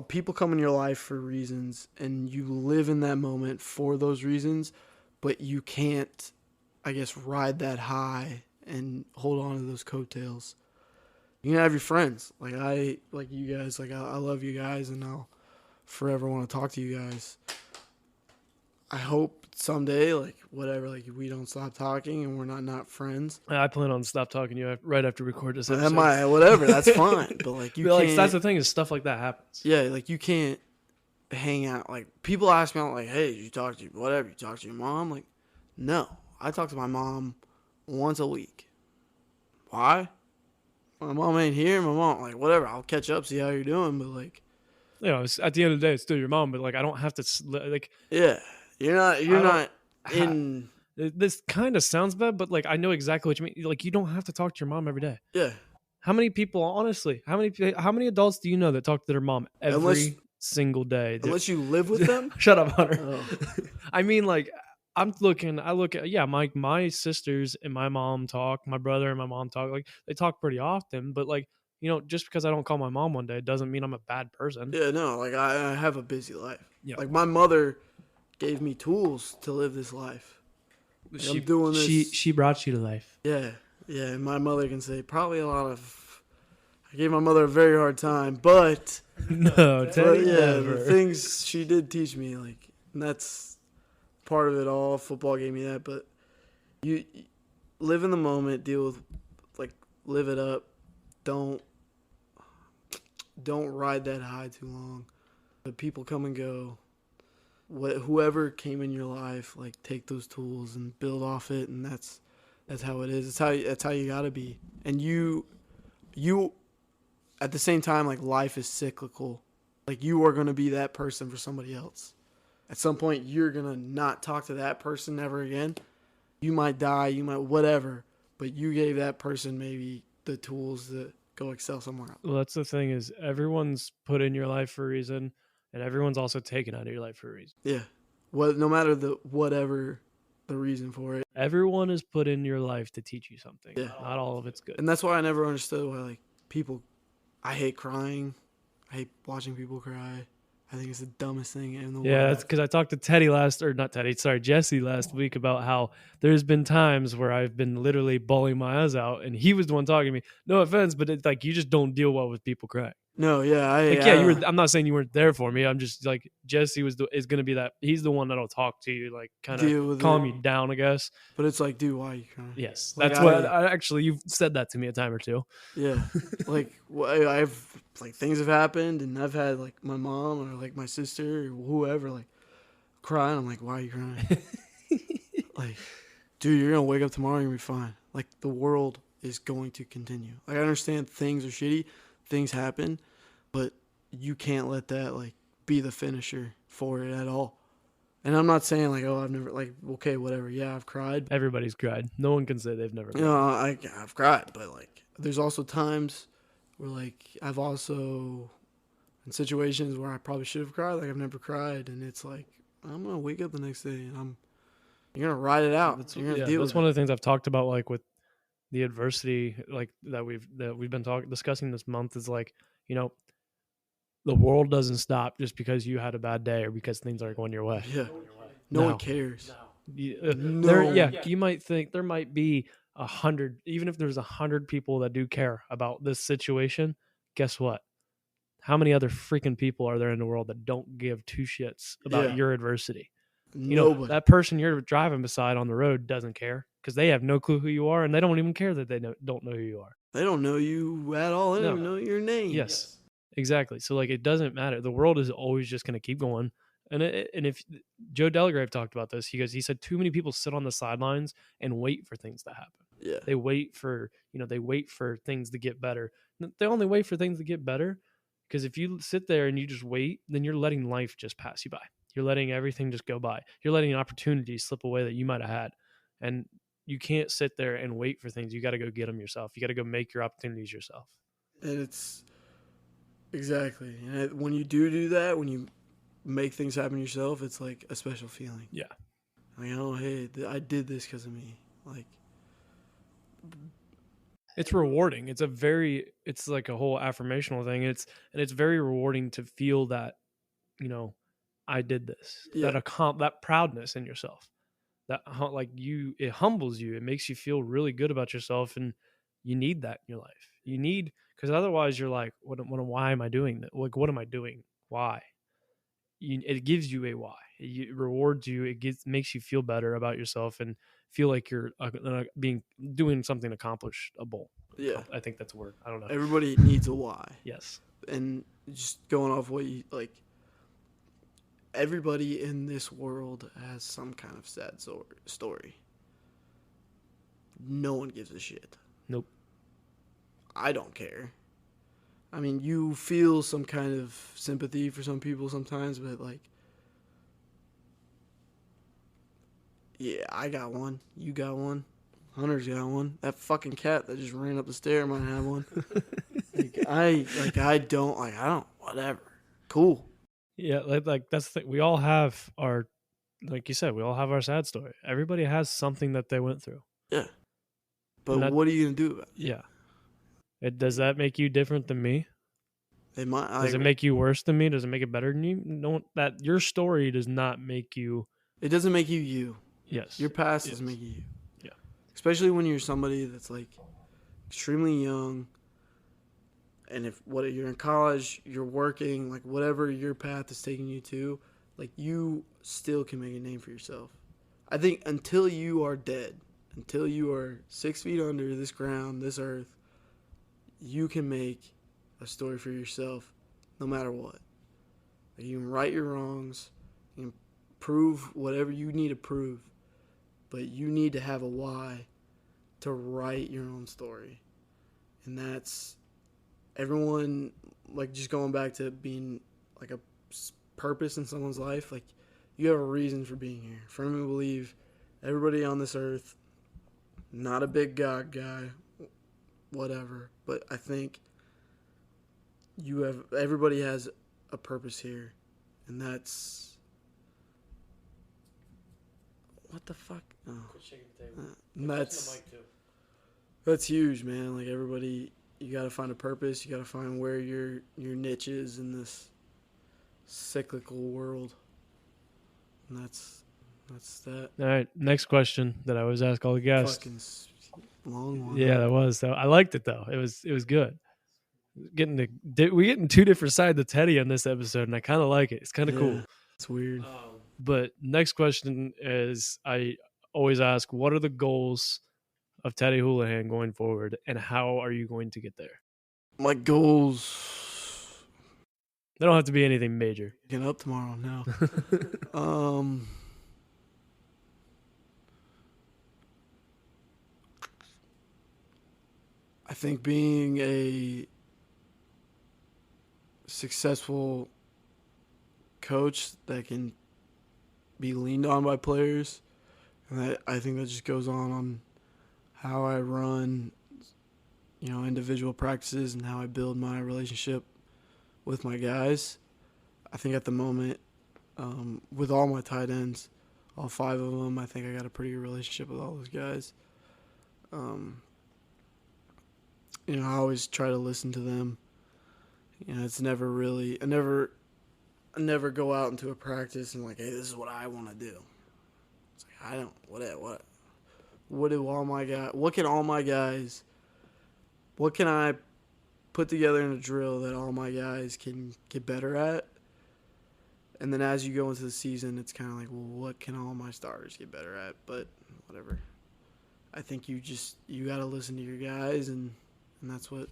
People come in your life for reasons, and you live in that moment for those reasons, but you can't, I guess, ride that high and hold on to those coattails. You can have your friends. Like you guys, I love you guys, and I'll forever want to talk to you guys. I hope someday, we don't stop talking and we're not friends. I plan on stop talking to you right after we record this episode. That's fine. But you can't. That's the thing, is stuff like that happens. Yeah, like you can't hang out. Like, people ask me, like, hey, did you talk to whatever? You talk to your mom? Like, no. I talk to my mom once a week. Why? My mom ain't here. My mom, like, whatever. I'll catch up, see how you're doing. But, like, at the end of the day, it's still your mom. But like, I don't have to like. yeah, you're not in. This kind of sounds bad, but like, I know exactly what you mean. Like, you don't have to talk to your mom every day. Yeah. How many people, honestly, how many adults do you know that talk to their mom every single day? Unless you live with them? Shut up, Hunter. Oh. I mean, like, I look at, yeah, my sisters and my mom talk, my brother and my mom talk, like, they talk pretty often, but like, just because I don't call my mom one day doesn't mean I'm a bad person. Yeah, no, like, I have a busy life. Yeah. Like, my mother gave me tools to live this life. Like, I'm doing this. She brought you to life. Yeah. Yeah, my mother can say probably a lot of. I gave my mother a very hard time, but no, Teddy, the things she did teach me, like, and that's part of it all. Football gave me that, but you live in the moment, deal with, like, live it up. Don't ride that high too long. The people come and go. Whoever came in your life, like, take those tools and build off it, and that's how it is. That's how you gotta be. And you at the same time, like, life is cyclical. Like, you are gonna be that person for somebody else. At some point, you're gonna not talk to that person ever again. You might die, you might whatever, but you gave that person maybe the tools to go excel somewhere else. Well, that's the thing, is everyone's put in your life for a reason, and everyone's also taken out of your life for a reason. Yeah. No matter whatever the reason for it. Everyone is put in your life to teach you something. Yeah. Not all of it's good. And that's why I never understood why, like, people. I hate crying. I hate watching people cry. I think it's the dumbest thing in the world. Yeah, that's because I talked to Jesse last week about how there's been times where I've been literally bawling my eyes out, and he was the one talking to me. No offense, but it's like, you just don't deal well with people crying. No, yeah, I'm not saying you weren't there for me. I'm just like, Jesse is going to be that. He's the one that'll talk to you, like, kind of calm you down, I guess. But it's like, dude, why are you crying? Yes, like, that's what I actually, you've said that to me a time or two. Yeah, like, I've, like, things have happened, and I've had, like, my mom or, like, my sister or whoever, like, crying. I'm like, why are you crying? Like, dude, you're gonna wake up tomorrow and you're gonna be fine. Like, the world is going to continue. Like, I understand things are shitty, things happen, but you can't let that, like, be the finisher for it at all. And I'm not saying, like, oh, I've never, like, okay, whatever. Yeah, I've cried. Everybody's cried. No one can say they've never cried. You know, I've cried, but, like, there's also times where, like, I've also in situations where I probably should have cried. Like, I've never cried, and it's like, I'm gonna wake up the next day and you're gonna ride it out. You're gonna deal with it. That's one of the things I've talked about, like, with the adversity, like, that we've been discussing this month, is like, the world doesn't stop just because you had a bad day or because things aren't going your way. Yeah. No one cares. You might think there might be 100, even if there's 100 people that do care about this situation, guess what? How many other freaking people are there in the world that don't give two shits about your adversity? Nobody. That person you're driving beside on the road doesn't care because they have no clue who you are, and they don't even care that they don't know who you are. They don't know you at all. They don't even know your name. Yes, exactly. So, like, it doesn't matter. The world is always just going to keep going. And if Joe Delagrave talked about this, he said too many people sit on the sidelines and wait for things to happen. Yeah. They wait for things to get better. They only wait for things to get better because if you sit there and you just wait, then you're letting life just pass you by. You're letting everything just go by. You're letting opportunities slip away that you might have had. And you can't sit there and wait for things. You got to go get them yourself. You got to go make your opportunities yourself. And it's exactly. And when you do that, when you make things happen yourself, it's like a special feeling. Yeah. Like, oh, hey, I did this because of me. Like, it's rewarding. It's like a whole affirmational thing. It's very rewarding to feel that, I did this. Yeah. That proudness in yourself. That, like, it humbles you. It makes you feel really good about yourself, and you need that in your life. Because otherwise you're like, why am I doing that? Like, what am I doing? Why? It gives you a why. It rewards you. It makes you feel better about yourself and feel like you're doing something accomplishable. Yeah, I think that's a word. I don't know. Everybody needs a why. Yes, and just going off what you like. everybody in this world has some kind of sad story. No one gives a shit. Nope. I don't care. I mean, you feel some kind of sympathy for some people sometimes, but like, yeah, I got one. You got one. Hunter's got one. That fucking cat that just ran up the stair might have one. I don't, whatever. Cool. Yeah, like that's the thing. We all have our, like you said, we all have our sad story. Everybody has something that they went through. Yeah. But what are you going to do about it? Yeah. Does that make you different than me? Does it make you worse than me? Does it make it better than you? No, that your story does not make you. It doesn't make you you. Yes. Your past doesn't make you you. Yeah. Especially when you're somebody that's like extremely young. And if you're in college, you're working, like whatever your path is taking you to, like you still can make a name for yourself. I think until you are dead, until you are 6 feet under this ground, this earth, you can make a story for yourself no matter what. Like you can right your wrongs, you can prove whatever you need to prove, but you need to have a why to write your own story. And that's everyone, like just going back to being like a purpose in someone's life, like you have a reason for being here. Firmly believe everybody on this earth, not a big God guy, whatever, but I think everybody has a purpose here, and that's what the fuck. Oh. That's huge, man. Like everybody, you got to find a purpose. You got to find where your niche is in this cyclical world, and that's that. All right, next question that I always ask all the guests. Fucking long one. Yeah, that was. So I liked it though. It was good. We getting two different sides of Teddy on this episode, and I kind of like it. It's kind of cool. It's weird. But next question is, I always ask, what are the goals of Teddy Houlihan going forward, and how are you going to get there? My goals. They don't have to be anything major. Get up tomorrow. No. I think being a successful coach that can be leaned on by players, and I think that just goes on how I run, individual practices and how I build my relationship with my guys. I think at the moment, with all my tight ends, all 5 of them, I think I got a pretty good relationship with all those guys. I always try to listen to them. It's never really, I never go out into a practice and like, hey, this is what I want to do. It's like, I don't, what can I put together in a drill that all my guys can get better at? And then as you go into the season, it's kind of like, well, what can all my starters get better at? But whatever. I think you got to listen to your guys, and that's what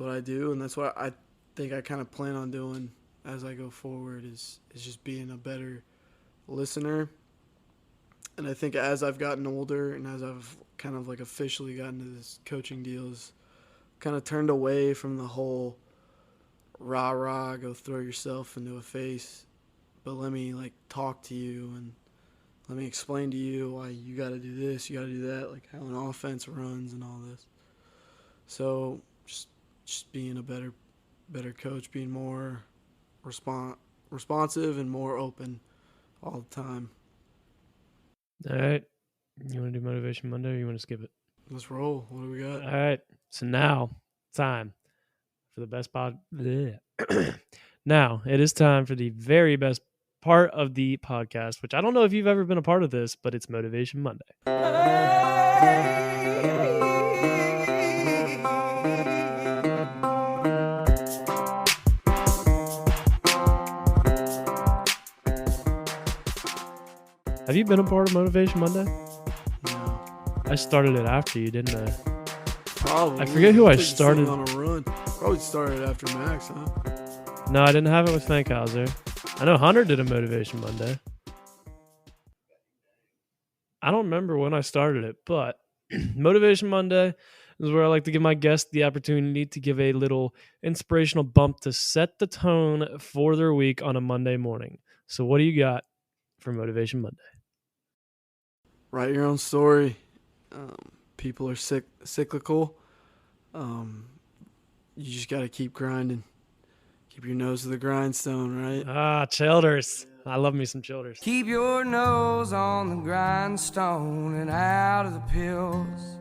I do, and that's what I think I kind of plan on doing as I go forward is just being a better listener. And I think as I've gotten older and as I've kind of like officially gotten to this coaching deals, kind of turned away from the whole rah-rah, go throw yourself into a face, but let me like talk to you and let me explain to you why you got to do this, you got to do that, like how an offense runs and all this. So just being a better coach, being more responsive and more open all the time. All right. You want to do Motivation Monday or you want to skip it? Let's roll. What do we got? All right. So now, time for the best pod. Now, it is time for the very best part of the podcast, which I don't know if you've ever been a part of this, but it's Motivation Monday. Have you been a part of Motivation Monday? No. I started it after you, didn't I? Probably. I forget who I started. On a run. Probably started after Max, huh? No, I didn't have it with Fankhauser. I know Hunter did a Motivation Monday. I don't remember when I started it, but Motivation Monday is where I like to give my guests the opportunity to give a little inspirational bump to set the tone for their week on a Monday morning. So what do you got for Motivation Monday? Write your own story. People are cyclical. You just got to keep grinding. Keep your nose to the grindstone, right? Ah, Childers. I love me some Childers. Keep your nose on the grindstone and out of the pills.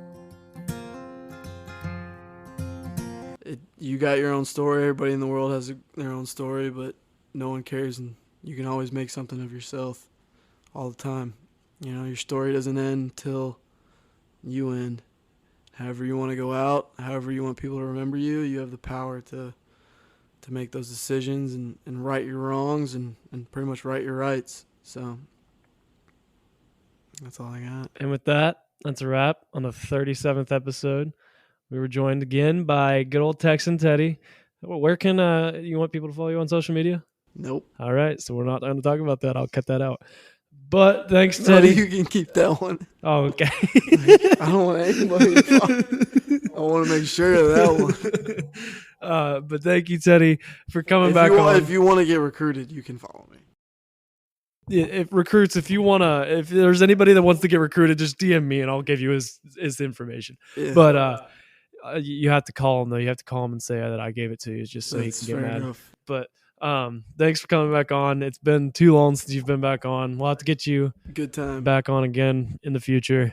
You got your own story. Everybody in the world has their own story, but no one cares, and you can always make something of yourself all the time. You know, your story doesn't end till you end. However you want to go out, however you want people to remember you, you have the power to make those decisions and right your wrongs and pretty much right your rights. So that's all I got. And with that, that's a wrap on the 37th episode. We were joined again by good old Texan Teddy. Where can you want people to follow you on social media? Nope. All right, so we're not going to talk about that. I'll cut that out. But thanks, Teddy. No, you can keep that one. Oh, okay. I don't want anybody to talk. I want to make sure of that one. But thank you, Teddy, for coming back on. If you want to get recruited, you can follow me. Yeah, if there's anybody that wants to get recruited, just DM me and I'll give you his information. Yeah. But you have to call him though. You have to call him and say that I gave it to you, just so That's he can get mad. Enough. But thanks for coming back on. It's been too long since you've been back on. We'll have to get you good time back on again in the future.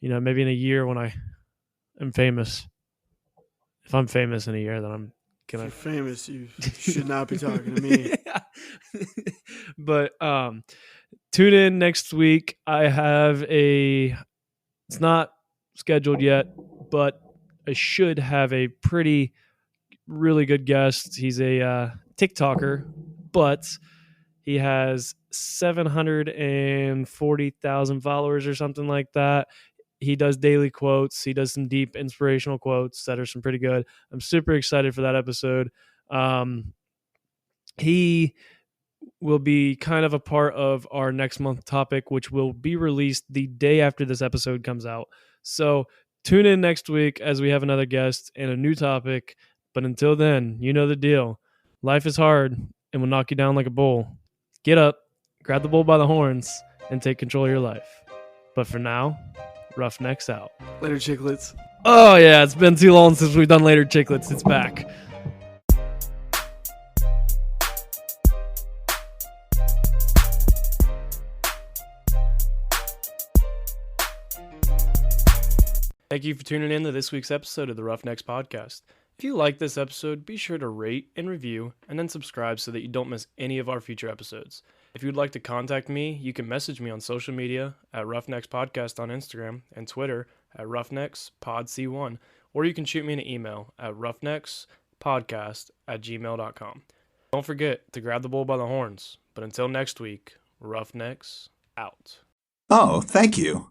You know, maybe in a year when I am famous. If I'm famous in a year, then I'm gonna. If you're famous, you should not be talking to me. But tune in next week. I have it's not scheduled yet, but I should have a really good guest. He's a TikToker, but he has 740,000 followers or something like that. He does daily quotes. He does some deep inspirational quotes that are some pretty good. I'm super excited for that episode. He will be kind of a part of our next month topic, which will be released the day after this episode comes out. So tune in next week as we have another guest and a new topic. But until then, you know the deal. Life is hard and will knock you down like a bull. Get up, grab the bull by the horns, and take control of your life. But for now, Roughnecks out. Later, chicklets. Oh, yeah, it's been too long since we've done Later Chicklets. It's back. Thank you for tuning in to this week's episode of the Roughnecks Podcast. If you like this episode, be sure to rate and review and then subscribe so that you don't miss any of our future episodes. If you'd like to contact me, you can message me on social media at Roughnecks Podcast on Instagram and Twitter at RoughnecksPodC1, or you can shoot me an email at roughneckspodcast@gmail.com. Don't forget to grab the bull by the horns, but until next week, Roughnecks out. Oh, thank you.